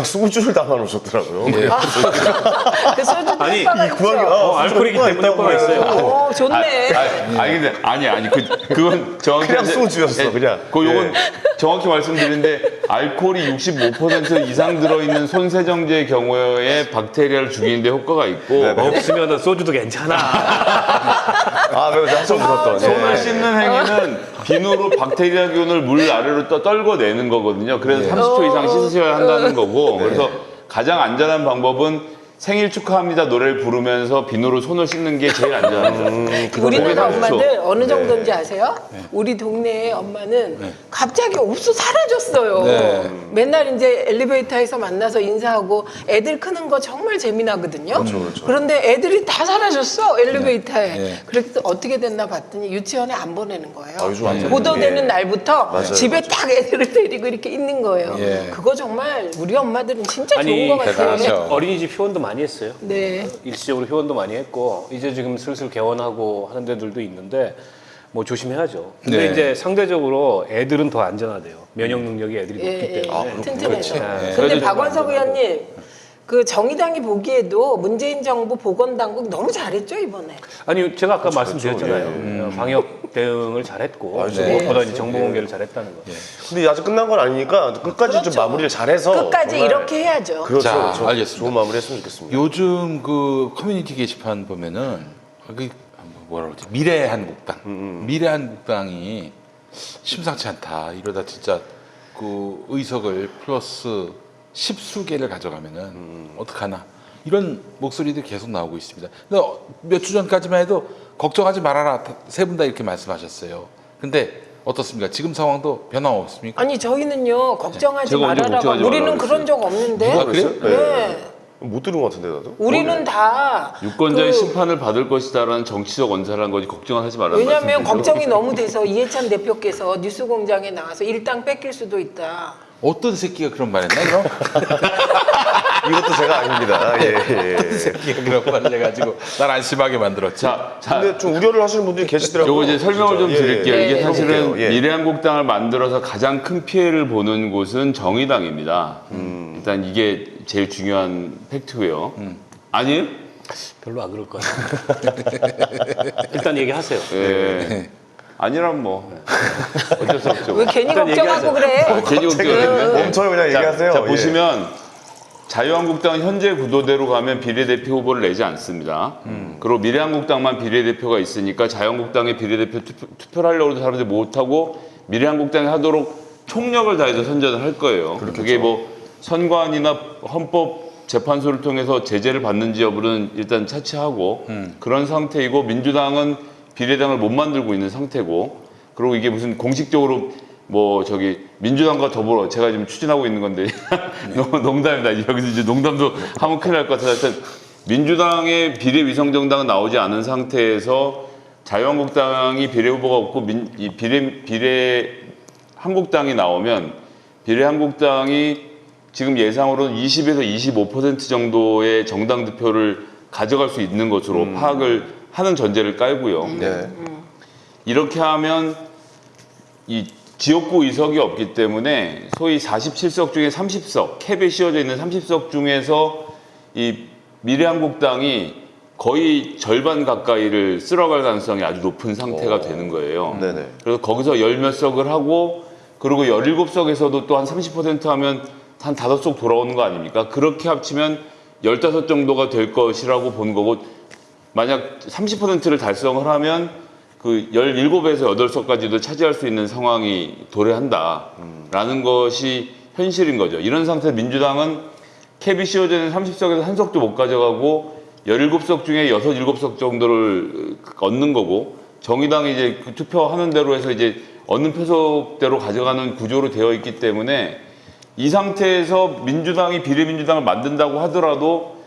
소주를 담아놓으셨더라고요. 그 소주 아니, 이 효과가 구하기 있죠. 알코올이기 때문에 효과가 있어요. 좋네. 근데 아니 그건 정확히 그냥 소주였어, 그냥. 요건 정확히 말씀드리는데 알코올이 65% 이상 들어있는 손세정제의 경우에 박테리아를 죽이는데 효과가 있고 없으면 소주도 괜찮아. 아 그래서 한참 웃었던. 손을 씻는 행위는 비누로 박테리아 균을 물 아래로 떨궈내는 거거든요. 그래서 30초 이상 씻으셔야 한다는 거고 그래서 가장 안전한 방법은 생일 축하합니다 노래를 부르면서 비누로 손을 씻는 게 제일 안전합니다. 우리나라 그게 30초. 엄마들 어느 정도인지 아세요? 우리 동네에 엄마는 갑자기 없어 사라졌어요. 네. 맨날 이제 엘리베이터에서 만나서 인사하고 애들 크는 거 정말 재미나거든요. 그런데 애들이 다 사라졌어 엘리베이터에. 네. 그래서 어떻게 됐나 봤더니 유치원에 안 보내는 거예요. 아, 요즘 완전히. 보도되는 예. 날부터 맞아요, 집에 딱 애들을 데리고 이렇게 있는 거예요. 예. 그거 정말 우리 엄마들은 진짜 아니, 좋은 것 같아요. 대단하죠. 어린이집 휴원도 많이 했어요. 네. 일시적으로 휴원도 많이 했고 이제 지금 슬슬 개원하고 하는 데들도 있는데 뭐 조심해야죠. 근데 네. 이제 상대적으로 애들은 더 안전하대요. 면역 능력이 애들이 높기 예, 때문에. 튼튼해서. 예. 근데 그래도 박원석 좀 의원님, 그 정의당이 보기에도 문재인 정부 보건당국 너무 잘했죠 이번에. 아니 제가 아까 그렇죠, 말씀드렸잖아요. 방역 대응을 잘했고 맞아요. 무엇보다 이제 정보 공개를 잘했다는 거. 근데 아직 끝난 건 아니니까 끝까지 그렇죠. 좀 마무리를 잘해서 끝까지 정말 이렇게 해야죠. 그렇죠, 자, 그렇죠. 알겠습니다. 좋은 마무리 했으면 좋겠습니다. 요즘 그 커뮤니티 게시판 보면은 그 뭐라 그러지? 미래한국당. 미래한국당이 심상치 않다. 이러다 진짜 그 의석을 플러스 10수개를 가져가면은 어떡하나. 이런 목소리들이 계속 나오고 있습니다. 근데 몇 주 전까지만 해도 걱정하지 말아라. 세 분 다 이렇게 말씀하셨어요. 근데 어떻습니까? 지금 상황도 변함없습니까? 아니 저희는요 걱정하지 제가 언제 말아라가 걱정하지 우리는 말라고 그런 적 없는데. 누가 그래요? 네. 못 들은 것 같은데 나도. 우리는 다 유권자의 그- 심판을 받을 것이다라는 정치적 원사라는 거지 걱정하지 말라는 왜냐하면 말씀이죠. 걱정이 너무 돼서 이해찬 대표께서 뉴스공장에 나와서 일당 뺏길 수도 있다. 어떤 새끼가 그런 말 했나, 그럼? 이것도 제가 아닙니다. 예. 어떤 새끼가 그런 말을 해가지고 날 안심하게 만들었지. 자, 근데 좀 우려를 하시는 분들이 계시더라고요. 요거 이제 설명을 좀 진짜. 드릴게요. 예, 이게 예. 사실은 해볼게요. 예. 미래한국당을 만들어서 가장 큰 피해를 보는 곳은 정의당입니다. 일단 이게 제일 중요한 팩트고요. 아니에요? 별로 안 그럴 것 같아요. 일단 얘기하세요. 예. 아니란 뭐 어쩔 수 없죠. 왜 괜히 일단 걱정하고 그래? 괜히 걱정했네. 멈춰요 그냥 얘기하세요. 자, 예. 보시면 자유한국당은 현재 구도대로 가면 비례대표 후보를 내지 않습니다. 그리고 미래한국당만 비례대표가 있으니까 자유한국당의 비례대표 투표를 하려고 해도 사람들이 못하고 미래한국당이 하도록 총력을 다해서 선전을 할 거예요. 그게 뭐 선관위나 헌법재판소를 통해서 제재를 받는지 여부는 일단 차치하고 그런 상태이고 민주당은 비례당을 못 만들고 있는 상태고 그리고 이게 무슨 공식적으로 뭐 저기 민주당과 더불어 제가 지금 추진하고 있는 건데 농담입니다. 여기서 이제 농담도 하면 큰일 날 것 같아서 하여튼 민주당의 비례 위성 정당은 나오지 않은 상태에서 자유한국당이 비례 후보가 없고 이 비례 한국당이 나오면 비례 한국당이 지금 예상으로는 20에서 25% 정도의 정당 득표를 가져갈 수 있는 것으로 파악을 하는 전제를 깔고요. 네. 이렇게 하면 이 지역구 의석이 없기 때문에 소위 47석 중에 30석, 캡에 씌워져 있는 30석 중에서 이 미래한국당이 거의 절반 가까이를 쓸어갈 가능성이 아주 높은 상태가 되는 거예요. 네네. 그래서 거기서 열 몇 석을 하고 그리고 17석에서도 또 한 30% 하면 한 5석 돌아오는 거 아닙니까? 그렇게 합치면 15 정도가 될 것이라고 본 거고 만약 30%를 달성을 하면 그 17에서 8석까지도 차지할 수 있는 상황이 도래한다라는 것이 현실인 거죠. 이런 상태에서 민주당은 캡이 씌워져 있는 30석에서 한 석도 못 가져가고 17석 중에 6, 7석 정도를 얻는 거고 정의당이 이제 그 투표하는 대로 해서 이제 얻는 표석대로 가져가는 구조로 되어 있기 때문에 이 상태에서 민주당이 비례민주당을 만든다고 하더라도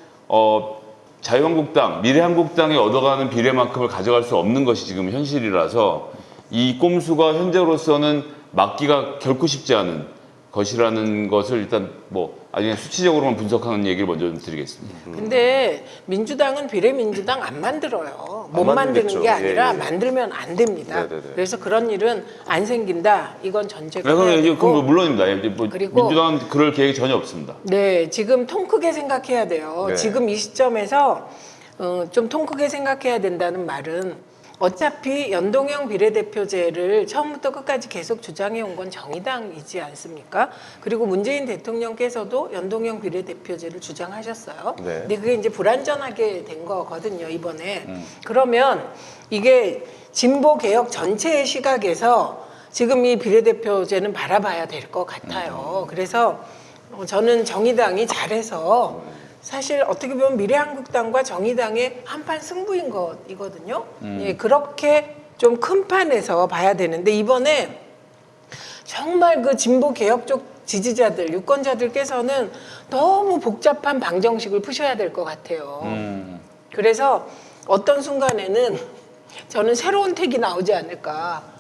자유한국당, 미래한국당이 얻어가는 비례만큼을 가져갈 수 없는 것이 지금 현실이라서 이 꼼수가 현재로서는 막기가 결코 쉽지 않은 것이라는 것을 일단 뭐 아주 그냥 수치적으로만 분석하는 얘기를 먼저 좀 드리겠습니다. 근데 민주당은 비례민주당 안 만들어요. 못 안 만드는 만들겠죠. 게 아니라 예, 예. 만들면 안 됩니다. 네네네. 그래서 그런 일은 안 생긴다. 이건 전제가 그건 해야 이제 되고. 그건 물론입니다. 이제 뭐 그리고- 민주당은 그럴 계획이 전혀 없습니다. 네, 지금 통 크게 생각해야 돼요. 네. 지금 이 시점에서 좀 통 크게 생각해야 된다는 말은 어차피 연동형 비례대표제를 처음부터 끝까지 계속 주장해 온 건 정의당이지 않습니까? 그리고 문재인 대통령께서도 연동형 비례대표제를 주장하셨어요. 네. 근데 그게 이제 불완전하게 된 거거든요, 이번에. 그러면 이게 진보 개혁 전체의 시각에서 지금 이 비례대표제는 바라봐야 될 것 같아요. 그래서 저는 정의당이 잘해서 사실 어떻게 보면 미래한국당과 정의당의 한판 승부인 것이거든요. 예, 그렇게 좀 큰 판에서 봐야 되는데 이번에 정말 그 진보 개혁 쪽 지지자들, 유권자들께서는 너무 복잡한 방정식을 푸셔야 될 것 같아요. 그래서 어떤 순간에는 저는 새로운 택이 나오지 않을까.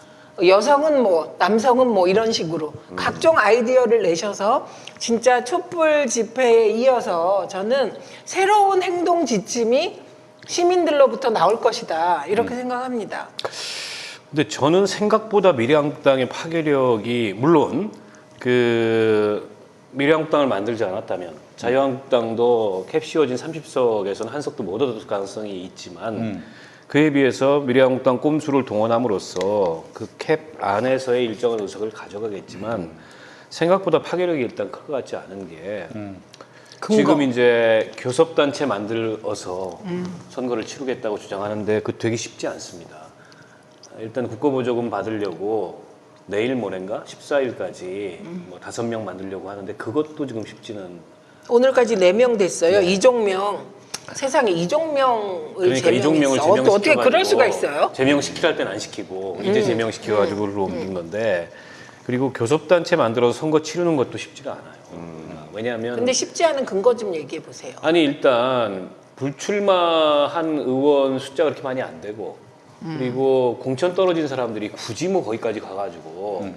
여성은 뭐, 남성은 뭐 이런 식으로 각종 아이디어를 내셔서 진짜 촛불 집회에 이어서 저는 새로운 행동 지침이 시민들로부터 나올 것이다. 이렇게 생각합니다. 근데 저는 생각보다 미래한국당의 파괴력이 물론 그 미래한국당을 만들지 않았다면 자유한국당도 캡 씌워진 30석에서는 한 석도 못 얻을 가능성이 있지만 그에 비해서 미래한국당 꼼수를 동원함으로써 그 캡 안에서의 일정한 의석을 가져가겠지만 생각보다 파괴력이 일단 클 것 같지 않은 게 지금 이제 교섭단체 만들어서 선거를 치르겠다고 주장하는데 그 되게 쉽지 않습니다. 일단 국고보조금 받으려고 내일 모레인가 14일까지 뭐 5명 만들려고 하는데 그것도 지금 쉽지는 오늘까지 4명 됐어요. 이종명. 세상에 이종명을 그러니까 이종명을 제명했어. 제명시켜가지고 어떻게 그럴 수가 있어요? 제명시키라 할 때는 안 시키고 이제 제명시켜가지고 옮긴 건데 그리고 교섭단체 만들어서 선거 치르는 것도 쉽지가 않아요. 왜냐하면 근데 쉽지 않은 근거 좀 얘기해 보세요. 아니 일단 불출마한 의원 숫자가 그렇게 많이 안 되고 그리고 공천 떨어진 사람들이 굳이 뭐 거기까지 가가지고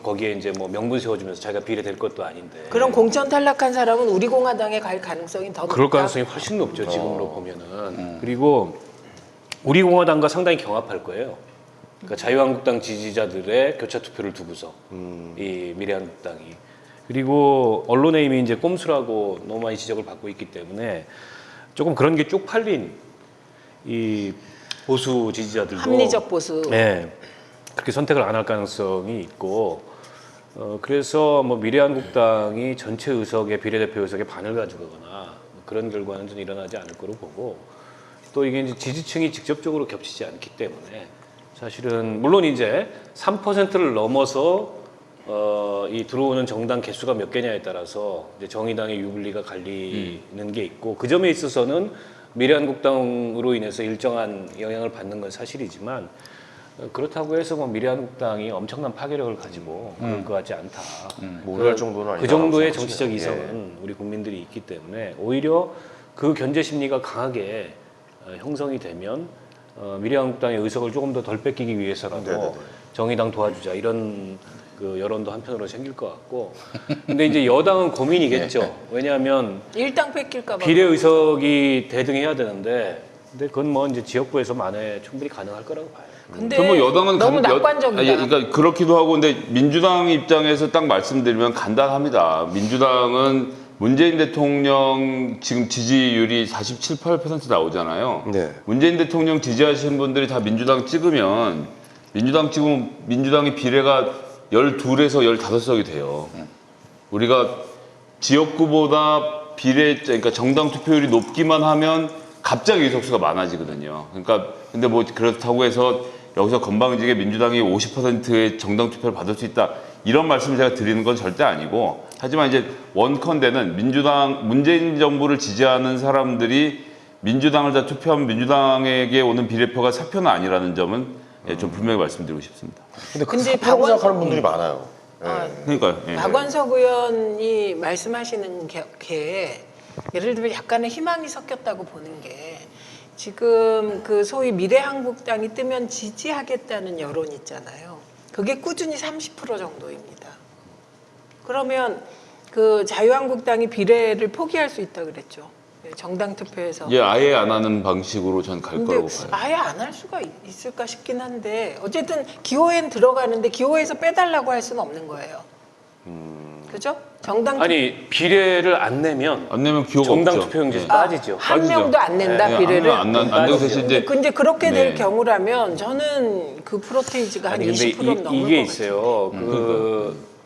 거기에 이제 뭐 명분 세워주면서 자기가 비례될 것도 아닌데 그럼 공천 탈락한 사람은 우리 공화당에 갈 가능성이 더 높다. 그럴 가능성이 훨씬 높죠 지금으로 보면은 그리고 우리 공화당과 상당히 경합할 거예요. 그러니까 자유한국당 지지자들의 교차 투표를 두고서 이 미래한국당이 그리고 언론에 이미 이제 꼼수라고 너무 많이 지적을 받고 있기 때문에 조금 그런 게 쪽팔린 이 보수 지지자들도 합리적 보수. 네, 그렇게 선택을 안 할 가능성이 있고 그래서 뭐 미래한국당이 전체 의석의 비례대표 의석의 반을 가져가거나 뭐 그런 결과는 좀 일어나지 않을 거로 보고 또 이게 이제 지지층이 직접적으로 겹치지 않기 때문에 사실은 물론 이제 3%를 넘어서 이 들어오는 정당 개수가 몇 개냐에 따라서 이제 정의당의 유불리가 갈리는 게 있고 그 점에 있어서는 미래한국당으로 인해서 일정한 영향을 받는 건 사실이지만 그렇다고 해서 뭐 미래한국당이 엄청난 파괴력을 가지고 그럴 것 같지 않다. 모자랄 정도는 아니다. 그 정도의 정치적 이성은 우리 국민들이 있기 때문에 오히려 그 견제 심리가 강하게 형성이 되면 미래한국당의 의석을 조금 더 덜 뺏기기 위해서라도 네네네. 정의당 도와주자 이런 그 여론도 한편으로 생길 것 같고 근데 이제 여당은 고민이겠죠. 왜냐하면 일당 뺏길까 봐. 비례 의석이 대등해야 되는데 근데 그건 뭐 이제 지역구에서 만에 충분히 가능할 거라고 봐요. 근데 그럼 뭐 여당은 너무 간- 낙관적이다. 아니, 그러니까 그렇기도 하고 근데 민주당 입장에서 딱 말씀드리면 간단합니다. 민주당은 문재인 대통령 지금 지지율이 47, 8% 나오잖아요. 네. 문재인 대통령 지지하시는 분들이 다 민주당 찍으면 민주당 찍으면 민주당의 비례가 12에서 15석이 돼요. 우리가 지역구보다 비례 그러니까 정당 투표율이 높기만 하면 갑자기 의석수가 많아지거든요. 그러니까 근데 뭐 그렇다고 해서 여기서 건방지게 민주당이 50%의 정당 투표를 받을 수 있다 이런 말씀을 제가 드리는 건 절대 아니고 하지만 이제 원컨대는 민주당 문재인 정부를 지지하는 사람들이 민주당을 다 투표하면 민주당에게 오는 비례표가 사표는 아니라는 점은 예, 좀 분명히 말씀드리고 싶습니다. 근데 그 근데 사표라고 박원- 생각하는 분들이 많아요. 예. 아, 그러니까요. 예. 박원석 의원이 말씀하시는 게 예를 들면 약간의 희망이 섞였다고 보는 게 지금 그 소위 미래한국당이 뜨면 지지하겠다는 여론 있잖아요. 그게 꾸준히 30% 정도입니다. 그러면 그 자유한국당이 비례를 포기할 수 있다 그랬죠. 정당 투표에서. 예, 아예 안 하는 방식으로 전 갈 근데 거라고 봐요. 아예 안 할 수가 있을까 싶긴 한데 어쨌든 기호엔 들어가는데 기호에서 빼달라고 할 수는 없는 거예요. 그죠? 정당 아니 비례를 안 내면 안 내면 기호가 정당 없죠. 투표용지에서 예. 빠지죠. 한 빠지죠. 명도 안 낸다 예, 비례를. 안 내고 대신 이제 근데 그렇게 될 네. 경우라면 저는 그 프로테이지가 한 아니 근데 20%는 넘을 이게 것 있어요.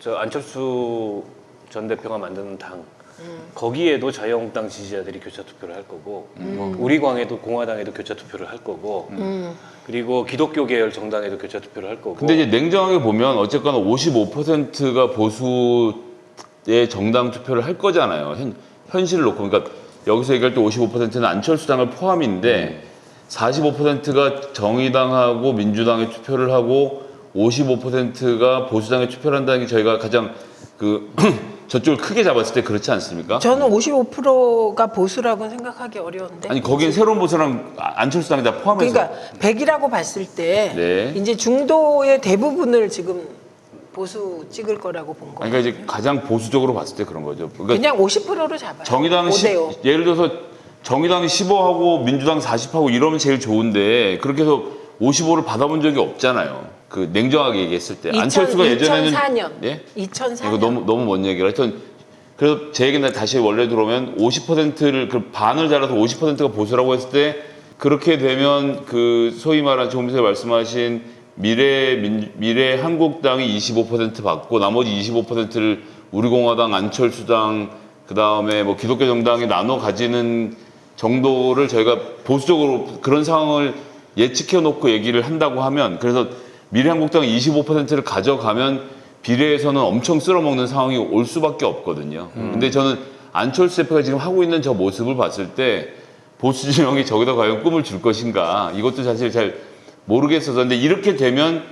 저 안철수 전 대표가 만드는 당 거기에도 자유한국당 지지자들이 교차 투표를 할 거고 우리광에도 공화당에도 교차 투표를 할 거고 그리고 기독교 계열 정당에도 교차 투표를 할 거고. 근데 이제 냉정하게 보면 어쨌거나 55%가 보수의 정당 투표를 할 거잖아요. 현실을 놓고. 그러니까 여기서 얘기할 때 55%는 안철수당을 포함인데 45%가 정의당하고 민주당에 투표를 하고 55%가 보수당에 투표를 한다는 게 저희가 가장 그 저쪽을 크게 잡았을 때 그렇지 않습니까? 저는 55%가 보수라고는 생각하기 어려운데. 아니 거긴 새로운 보수랑 안철수당이 다 포함해서 그러니까 100이라고 봤을 때 네. 이제 중도의 대부분을 지금 보수 찍을 거라고 본 거예요. 그러니까 이제 가장 보수적으로 봤을 때 그런 거죠. 그러니까 그냥 50%로 잡아요. 정의당 5대5. 예를 들어서 정의당이 15하고 민주당 40하고 이러면 제일 좋은데 그렇게 해서 55를 받아본 적이 없잖아요. 그 냉정하게 얘기했을 때 안철수가 예전에는 2004년. 예? 2004년. 이거 너무 먼 얘기라 하여튼 그래서 제 얘기는 다시 원래 들어오면 50%를 그 반을 잘라서 50%가 보수라고 했을 때 그렇게 되면 그 소위 말한 조금 전에 말씀하신 미래 한국당이 25% 받고 나머지 25%를 우리공화당, 안철수당 그다음에 뭐 기독교 정당이 나눠 가지는 정도를 저희가 보수적으로 그런 상황을 예측해 놓고 얘기를 한다고 하면 그래서 미래한국당이 25%를 가져가면 비례에서는 엄청 쓸어먹는 상황이 올 수밖에 없거든요. 근데 저는 안철수 대표가 지금 하고 있는 저 모습을 봤을 때 보수 진영이 저기다 과연 꿈을 줄 것인가 이것도 사실 잘 모르겠어서 근데 이렇게 되면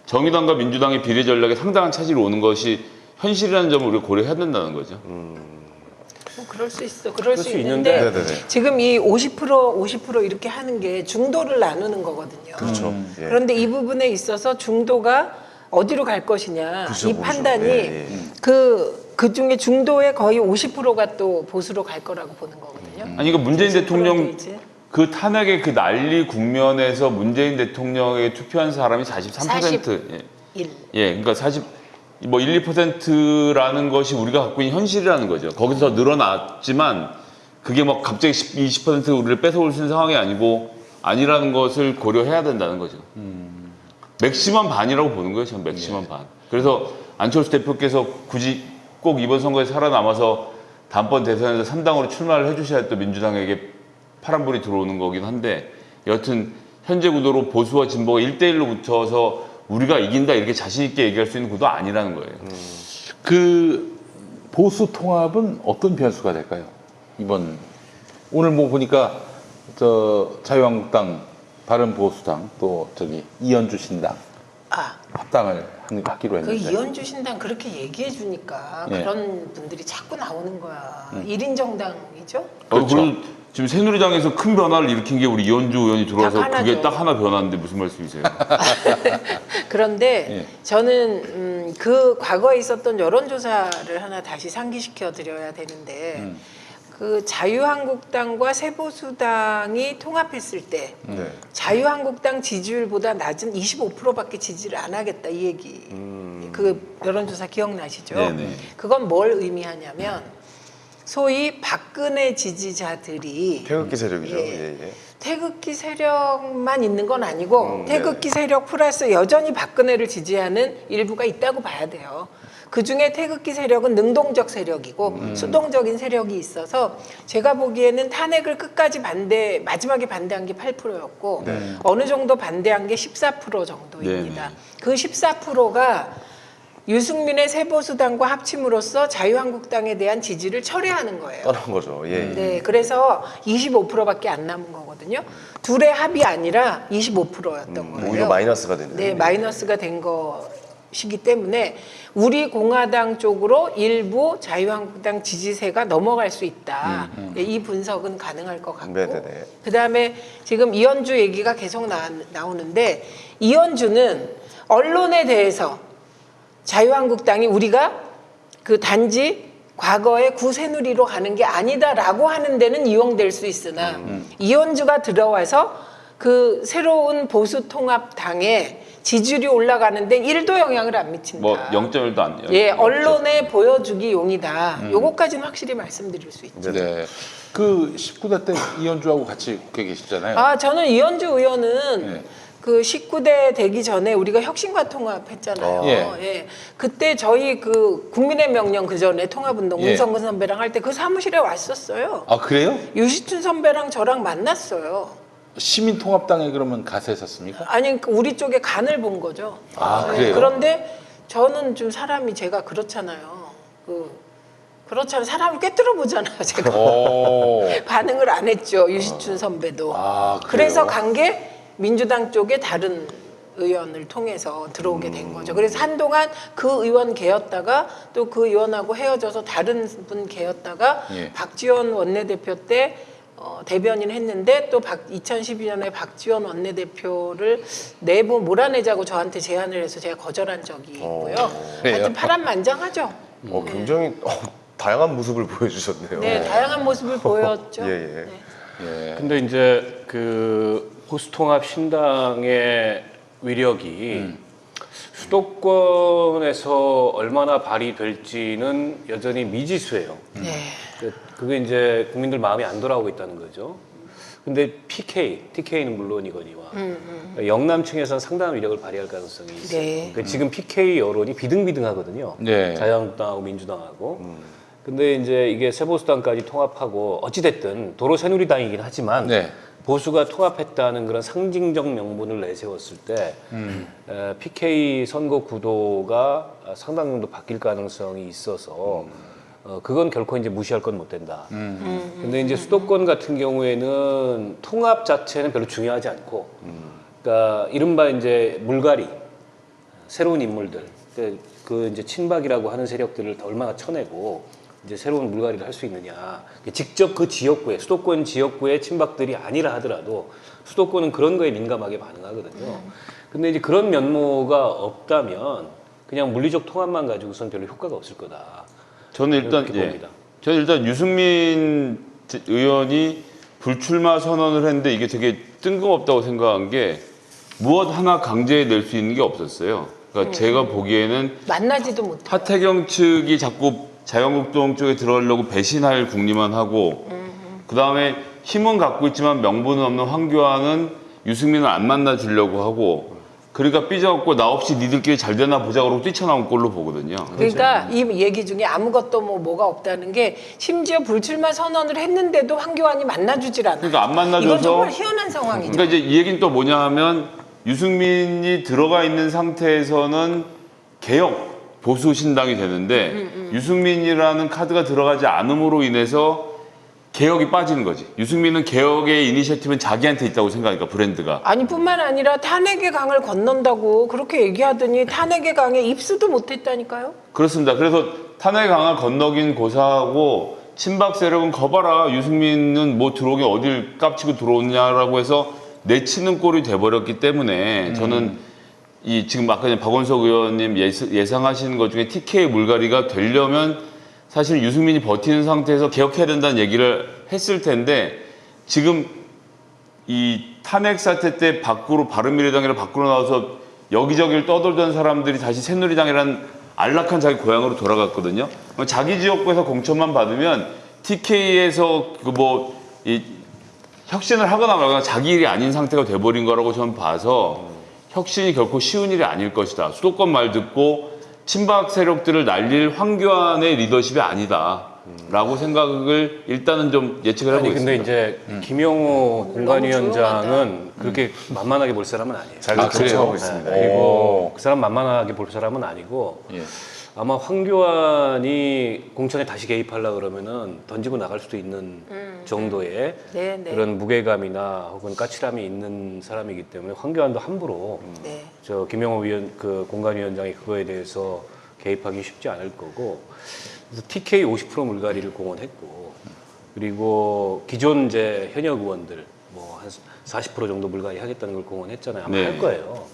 정의당과 민주당의 비례 전략에 상당한 차질이 오는 것이 현실이라는 점을 우리가 고려해야 된다는 거죠. 뭐 그럴 수 있어. 그럴 수 수 있는데 있는데. 네네네. 지금 이 50% 이렇게 하는 게 중도를 나누는 거거든요. 그렇죠. 예. 그런데 이 부분에 있어서 중도가 어디로 갈 것이냐 그렇죠, 이 모르죠. 판단이 예, 예. 그 중에 중도의 거의 50%가 또 보수로 갈 거라고 보는 거거든요. 아니 그러니까 문재인 50% 대통령 이제. 그 탄핵의 그 난리 국면에서 문재인 대통령에게 투표한 사람이 43%. 예. 1. 예, 그러니까 1, 2%라는 것이 우리가 갖고 있는 현실이라는 거죠. 거기서 늘어났지만 그게 막 갑자기 20% 우리를 뺏어올 수 있는 상황이 아니라는 것을 고려해야 된다는 거죠. 맥시멈 반이라고 보는 거예요, 저는 맥시멈 반. 그래서 안철수 대표께서 굳이 꼭 이번 선거에 살아남아서 다음번 대선에서 3당으로 출마를 해주셔야 또 민주당에게 파란불이 들어오는 거긴 한데 여하튼 현재 구도로 보수와 진보가 1대1로 붙어서 우리가 이긴다 이렇게 자신 있게 얘기할 수 있는 구도 아니라는 거예요. 그 보수 통합은 어떤 변수가 될까요? 이번 오늘 뭐 보니까 저 자유한국당, 바른보수당 또 저기 이현주 신당 아, 합당을 하기로 그 했는데 이현주 신당 그렇게 얘기해 주니까 예. 그런 분들이 자꾸 나오는 거야. 1인 정당이죠? 그렇죠. 그리고 지금 새누리당에서 큰 변화를 일으킨 게 우리 이현주 의원이 들어와서 딱 그게 하나죠. 딱 하나 변화인데 무슨 말씀이세요? 그런데 예. 저는 그 과거에 있었던 여론조사를 하나 다시 상기시켜 드려야 되는데 그 자유한국당과 새보수당이 통합했을 때 네. 자유한국당 지지율보다 낮은 25%밖에 지지를 안 하겠다 이 얘기. 그 여론조사 기억나시죠? 네네. 그건 뭘 의미하냐면 소위 박근혜 지지자들이 태극기 세력이죠. 예. 예, 예. 태극기 세력만 있는 건 아니고 태극기 네네. 세력 플러스 여전히 박근혜를 지지하는 일부가 있다고 봐야 돼요. 그중에 태극기 세력은 능동적 세력이고 수동적인 세력이 있어서 제가 보기에는 탄핵을 끝까지 마지막에 반대한 게 8%였고 어느 정도 반대한 게 14% 정도입니다. 네네. 그 14%가 유승민의 새보수당과 합침으로써 자유한국당에 대한 지지를 철회하는 거예요. 떠난 거죠. 예. 네, 그래서 25%밖에 안 남은 거거든요. 둘의 합이 아니라 25%였던 거예요. 오히려 마이너스가 되는. 네, 마이너스가 된 것이기 때문에 우리 공화당 쪽으로 일부 자유한국당 지지세가 넘어갈 수 있다. 네, 이 분석은 가능할 것 같고. 네네네. 그다음에 지금 이현주 얘기가 계속 나오는데 이현주는 언론에 대해서 자유한국당이 우리가 그 단지 과거의 구새누리로 가는 게 아니다라고 하는 데는 이용될 수 있으나 이현주가 들어와서 그 새로운 보수통합당의 지지율이 올라가는데 1도 영향을 안 미친다. 뭐 0.1도 안. 예, 언론에 보여주기 용이다. 요거까지는 확실히 말씀드릴 수 있죠. 네. 그 19대 때 이현주하고 같이 국회에 계시잖아요. 아, 저는 이현주 의원은 네. 그 19대 되기 전에 우리가 혁신과 통합했잖아요. 예. 예. 그때 저희 그 국민의 명령 그 전에 통합운동 예. 문성근 선배랑 할 때 그 사무실에 왔었어요. 아 그래요? 유시춘 선배랑 저랑 만났어요. 시민통합당에 그러면 가서 했었습니까? 아니 그 우리 쪽에 간을 본 거죠. 아, 예. 그래요? 그런데 저는 좀 사람이 제가 그렇잖아요. 그렇잖아요. 사람을 꿰뚫어 보잖아요. 제가 오. 반응을 안 했죠. 유시춘 선배도. 아, 그래요? 그래서 간 게 민주당 쪽에 다른 의원을 통해서 들어오게 된 거죠. 그래서 한동안 그 의원 개였다가 또 그 의원하고 헤어져서 다른 분 개였다가 예. 박지원 원내대표 때 대변인 했는데 또 2012년에 박지원 원내대표를 내부 몰아내자고 저한테 제안을 해서 제가 거절한 적이 있고요. 그래요? 하여튼 파란만장하죠. 굉장히 다양한 모습을 보여주셨네요. 네, 다양한 모습을 보였죠. 예, 예. 네. 예. 근데 이제 그 보수통합 신당의 위력이 수도권에서 얼마나 발휘될지는 여전히 미지수예요. 네. 그게 이제 국민들 마음이 안 돌아오고 있다는 거죠. 근데 TK는 물론이거니와 영남층에서는 상당한 위력을 발휘할 가능성이 있어요. 네. 그러니까 지금 PK 여론이 비등비등하거든요. 네. 자유한국당하고 민주당하고. 근데 이제 이게 새보수당까지 통합하고 어찌됐든 도로 새누리당이긴 하지만 네. 보수가 통합했다는 그런 상징적 명분을 내세웠을 때 PK 선거 구도가 상당 정도 바뀔 가능성이 있어서 그건 결코 이제 무시할 건 못 된다. 근데 이제 수도권 같은 경우에는 통합 자체는 별로 중요하지 않고, 그러니까 이른바 이제 물갈이, 새로운 인물들, 그 이제 친박이라고 하는 세력들을 얼마나 쳐내고 이제 새로운 물갈이를 할 수 있느냐. 직접 그 지역구에 수도권 지역구의 친박들이 아니라 하더라도 수도권은 그런 거에 민감하게 반응하거든요. 근데 이제 그런 면모가 없다면 그냥 물리적 통합만 가지고선 별로 효과가 없을 거다. 저는 일단 그렇게 봅니다. 저는 일단 유승민 의원이 불출마 선언을 했는데 이게 되게 뜬금없다고 생각한 게 무엇 하나 강제낼 수 있는 게 없었어요. 그러니까 제가 보기에는 만나지도 못해. 하태경 측이 자꾸 자유한국당 쪽에 들어가려고 배신할 궁리만 하고 그 다음에 힘은 갖고 있지만 명분은 없는 황교안은 유승민을 안 만나 주려고 하고 그러니까 삐져갖고 나 없이 니들끼리 잘 되나 보자 그러고 뛰쳐나온 꼴로 보거든요. 그러니까 이 얘기 중에 아무것도 뭐가 없다는 게 심지어 불출마 선언을 했는데도 황교안이 만나주질 않아요. 그러니까 안 만나줘서 이건 정말 희한한 상황이죠. 그러니까 이제 이 얘기는 또 뭐냐 하면 유승민이 들어가 있는 상태에서는 개혁 보수 신당이 되는데 유승민이라는 카드가 들어가지 않음으로 인해서 개혁이 빠지는 거지. 유승민은 개혁의 이니셔티브는 자기한테 있다고 생각하니까 브랜드가. 아니 뿐만 아니라 탄핵의 강을 건넌다고 그렇게 얘기하더니 탄핵의 강에 입수도 못했다니까요. 그렇습니다. 그래서 탄핵 강을 건너긴 고사하고 친박 세력은 거봐라 유승민은 뭐 들어오게 어딜 깝치고 들어오냐라고 해서 내치는 꼴이 돼버렸기 때문에 저는 이 지금 아까 전에 박원석 의원님 예상하시는 것 중에 TK 물갈이가 되려면 사실 유승민이 버티는 상태에서 개혁해야 된다는 얘기를 했을 텐데 지금 이 탄핵 사태 때 밖으로 바른미래당이라 밖으로 나와서 여기저기를 떠돌던 사람들이 다시 새누리당이라는 안락한 자기 고향으로 돌아갔거든요. 자기 지역구에서 공천만 받으면 TK에서 이 혁신을 하거나 말거나 자기 일이 아닌 상태가 돼버린 거라고 저는 봐서 혁신이 결코 쉬운 일이 아닐 것이다. 수도권 말 듣고 친박 세력들을 날릴 황교안의 리더십이 아니다. 라고 생각을 일단은 좀 예측을 하고 아니 근데 있습니다. 이제 김용호 공관위원장은 조용하다. 그렇게 만만하게 볼 사람은 아니에요. 잘 아, 결정하고 그래요? 있습니다. 그리고 그 사람 만만하게 볼 사람은 아니고 예. 아마 황교안이 공천에 다시 개입하려 그러면은 던지고 나갈 수도 있는 정도의 네, 네. 그런 무게감이나 혹은 까칠함이 있는 사람이기 때문에 황교안도 함부로 네. 저 김용호 공관위원장이 그거에 대해서 개입하기 쉽지 않을 거고 그래서 TK 50% 물갈이를 공언했고 그리고 기존 이제 현역 의원들 뭐 한 40% 정도 물갈이 하겠다는 걸 공언했잖아요. 아마 네. 할 거예요.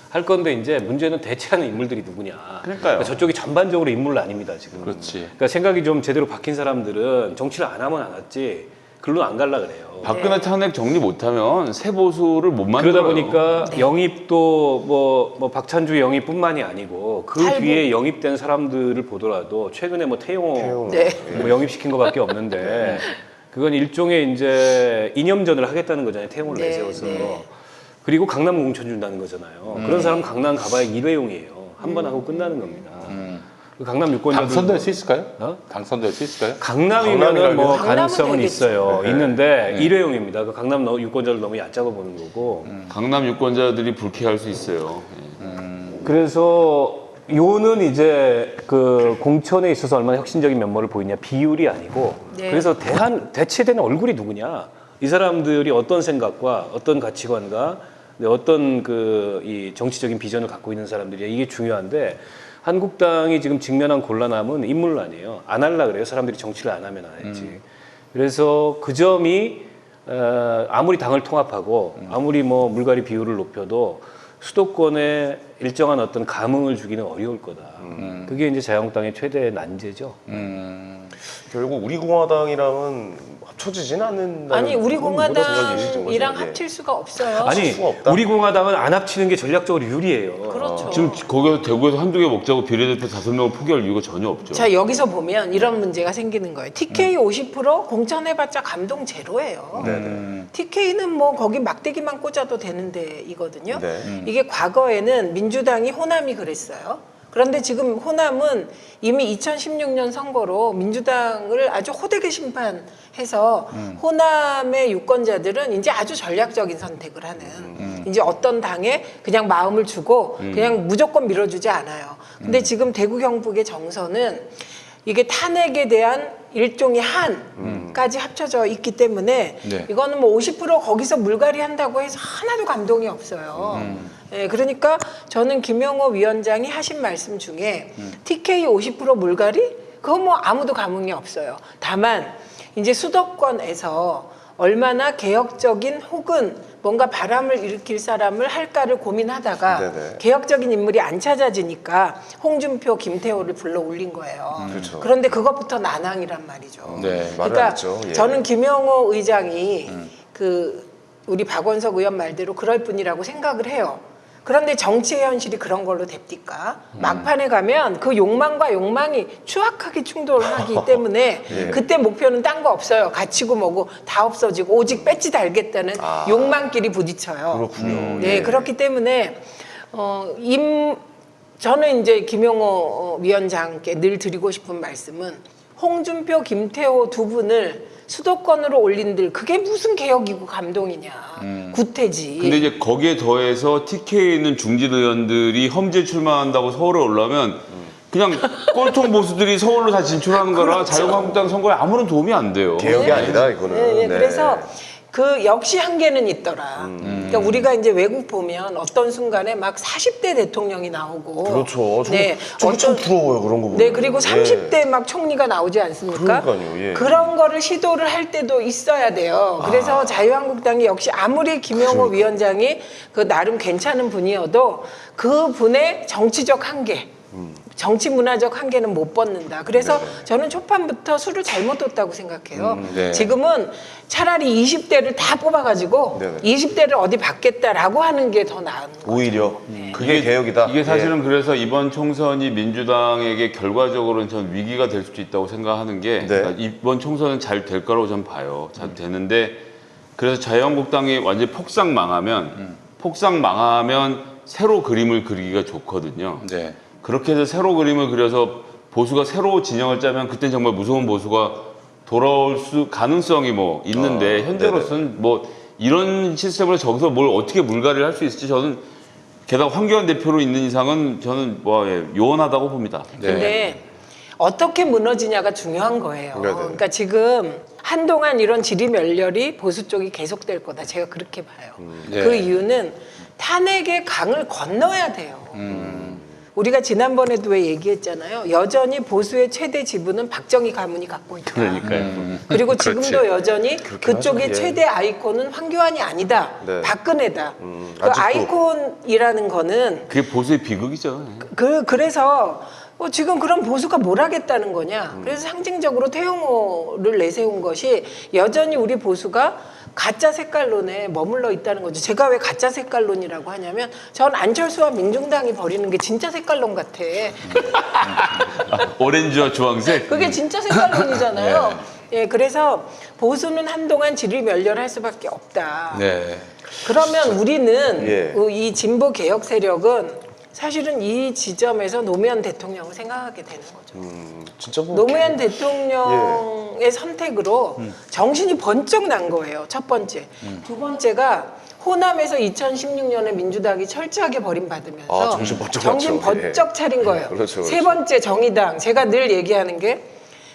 할 건데 이제 문제는 대체하는 인물들이 누구냐. 그러니까요. 저쪽이 전반적으로 인물 아닙니다 지금. 그렇지. 그러니까 생각이 좀 제대로 박힌 사람들은 정치를 안 하면 안 왔지 글로 안 갈라 그래요. 박근혜 탄핵 정리 못하면 새 보수를 못 만들어요. 그러다 보니까 영입도 뭐 박찬주 영입뿐만이 아니고 그 탈북. 뒤에 영입된 사람들을 보더라도 최근에 뭐 태용호 네. 뭐 영입시킨 것밖에 없는데 그건 일종의 이제 이념전을 하겠다는 거잖아요. 태용호를 네, 내세워서. 네. 그리고 강남 공천 준다는 거잖아요. 그런 사람 강남 가봐야 일회용이에요. 한 번 하고 끝나는 겁니다. 그 강남 유권자들 당선될 수 있을까요? 어? 당선될 수 있을까요? 강남이면은 뭐 강남은 가능성은 되겠지. 있어요. 있는데 일회용입니다. 그 강남 유권자를 너무 얕잡아 보는 거고. 강남 유권자들이 불쾌할 수 있어요. 그래서 요는 이제 그 공천에 있어서 얼마나 혁신적인 면모를 보이냐 비율이 아니고 네. 그래서 대체되는 얼굴이 누구냐 이 사람들이 어떤 생각과 어떤 가치관과 어떤 그 이 정치적인 비전을 갖고 있는 사람들이야 이게 중요한데 한국당이 지금 직면한 곤란함은 인물난이에요. 안 할라 그래요. 사람들이 정치를 안 하면 안 했지. 그래서 그 점이 아무리 당을 통합하고 아무리 뭐 물갈이 비율을 높여도 수도권에 일정한 어떤 감흥을 주기는 어려울 거다. 그게 이제 자유한국당의 최대 난제죠. 결국 우리 공화당이랑은 합쳐지진 않는다. 아니 우리 공화당이랑 합칠 수가 없어요. 아니 수가 없다. 우리 공화당은 안 합치는 게 전략적으로 유리해요. 그렇죠. 지금 거기서 대구에서 한두 개 먹자고 비례대표 5명을 포기할 이유가 전혀 없죠. 자 여기서 보면 이런 문제가 생기는 거예요. TK 50% 공천해봤자 감동 제로예요. TK는 뭐 거기 막대기만 꽂아도 되는데 이거든요. 네. 이게 과거에는 민주당이 호남이 그랬어요. 그런데 지금 호남은 이미 2016년 선거로 민주당을 아주 호되게 심판해서 호남의 유권자들은 이제 아주 전략적인 선택을 하는 이제 어떤 당에 그냥 마음을 주고 그냥 무조건 밀어주지 않아요. 근데 지금 대구 경북의 정서는 이게 탄핵에 대한 일종의 한까지 합쳐져 있기 때문에 네. 이거는 뭐 50% 거기서 물갈이 한다고 해서 하나도 감동이 없어요. 예, 그러니까 저는 김영호 위원장이 하신 말씀 중에 TK 50% 물갈이 그거 뭐 아무도 감흥이 없어요. 다만 이제 수도권에서 얼마나 개혁적인 혹은 뭔가 바람을 일으킬 사람을 할까를 고민하다가 네네. 개혁적인 인물이 안 찾아지니까 홍준표, 김태호를 불러 올린 거예요. 그렇죠. 그런데 그것부터 난항이란 말이죠. 네. 말을 그러니까 안 했죠. 예. 저는 김영호 의장이 그 우리 박원석 의원 말대로 그럴 뿐이라고 생각을 해요. 그런데 정치의 현실이 그런 걸로 됩니까? 막판에 가면 그 욕망과 욕망이 추악하게 충돌하기 때문에 예. 그때 목표는 딴 거 없어요. 갇히고 뭐고 다 없어지고 오직 배지 달겠다는 욕망끼리 부딪혀요. 그렇군요. 네, 예. 그렇기 때문에 저는 이제 김용호 위원장께 늘 드리고 싶은 말씀은 홍준표, 김태호 두 분을 수도권으로 올린들 그게 무슨 개혁이고 감동이냐. 구태지. 근데 이제 거기에 더해서 TK에 있는 중진 의원들이 험지에 출마한다고 서울에 올라오면 그냥 꼴통 보수들이 서울로 다 진출하는 거라 그렇죠. 자유한국당 선거에 아무런 도움이 안 돼요. 개혁이 아니다 이거는. 네, 네. 그래서 그 역시 한계는 있더라. 그러니까 우리가 이제 외국 보면 어떤 순간에 막 40대 대통령이 나오고 그렇죠. 네, 참 부러워요 그런 거 보면. 네, 그리고 30대 예. 막 총리가 나오지 않습니까? 그러니까요, 예. 그런 거를 시도를 할 때도 있어야 돼요. 그래서 자유한국당이 역시 아무리 김영호 위원장이 그 나름 괜찮은 분이어도 그 분의 정치적 한계, 정치 문화적 한계는 못 벗는다. 그래서 저는 초판부터 수를 잘못 뒀다고 생각해요. 네. 지금은 차라리 20대를 다 뽑아가지고 네네. 20대를 어디 받겠다라고 하는 게 더 나은 거예요. 오히려 그게 개혁이다. 이게 사실은 예. 그래서 이번 총선이 민주당에게 결과적으로는 전 위기가 될 수도 있다고 생각하는 게 네. 그러니까 이번 총선은 잘 될 거라고 전 봐요. 잘 되는데 그래서 자유한국당이 완전히 폭삭 망하면 새로 그림을 그리기가 좋거든요. 네. 그렇게 해서 새로 그림을 그려서 보수가 새로 진영을 짜면 그때 정말 무서운 보수가 돌아올 가능성이 뭐 있는데 현재로서는 뭐 이런 시스템으로 저기서 뭘 어떻게 물갈이를 할 수 있을지 저는 게다가 황교안 대표로 있는 이상은 저는 뭐 요원하다고 봅니다. 네. 근데 어떻게 무너지냐가 중요한 거예요. 네네. 그러니까 지금 한동안 이런 지리멸렬이 보수 쪽이 계속될 거다. 제가 그렇게 봐요. 네. 그 이유는 탄핵의 강을 건너야 돼요. 우리가 지난번에도 왜 얘기했잖아요. 여전히 보수의 최대 지분은 박정희 가문이 갖고 있다. 그러니까요. 그리고 지금도 여전히 그쪽의 하죠. 예. 최대 아이콘은 황교안이 아니다. 네. 박근혜다. 그 아직도. 아이콘이라는 거는 그게 보수의 비극이죠. 그래서 지금 그런 보수가 뭘 하겠다는 거냐. 그래서 상징적으로 태용호를 내세운 것이 여전히 우리 보수가 가짜 색깔론에 머물러 있다는 거죠. 제가 왜 가짜 색깔론이라고 하냐면 전 안철수와 민중당이 벌이는 게 진짜 색깔론 같아. 오렌지와 주황색. 그게 진짜 색깔론이잖아요. 예, 그래서 보수는 한동안 질을 멸렬할 수밖에 없다. 네. 그러면 우리는 예. 이 진보 개혁 세력은 사실은 이 지점에서 노무현 대통령을 생각하게 되는 거죠. 진짜 뭐 노무현 대통령의 선택으로 정신이 번쩍 난 거예요. 첫 번째. 두 번째가 호남에서 2016년에 민주당이 철저하게 버림받으면서 아, 정신 번쩍 정신 났죠. 번쩍 차린 거예요. 그렇죠, 세 번째 정의당. 제가 늘 얘기하는 게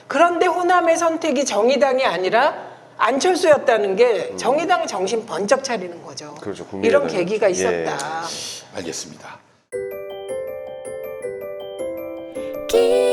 그런데 호남의 선택이 정의당이 아니라 안철수였다는 게 정의당 정신 번쩍 차리는 거죠. 그렇죠, 이런 국민의당이. 계기가 예. 있었다. 알겠습니다. 길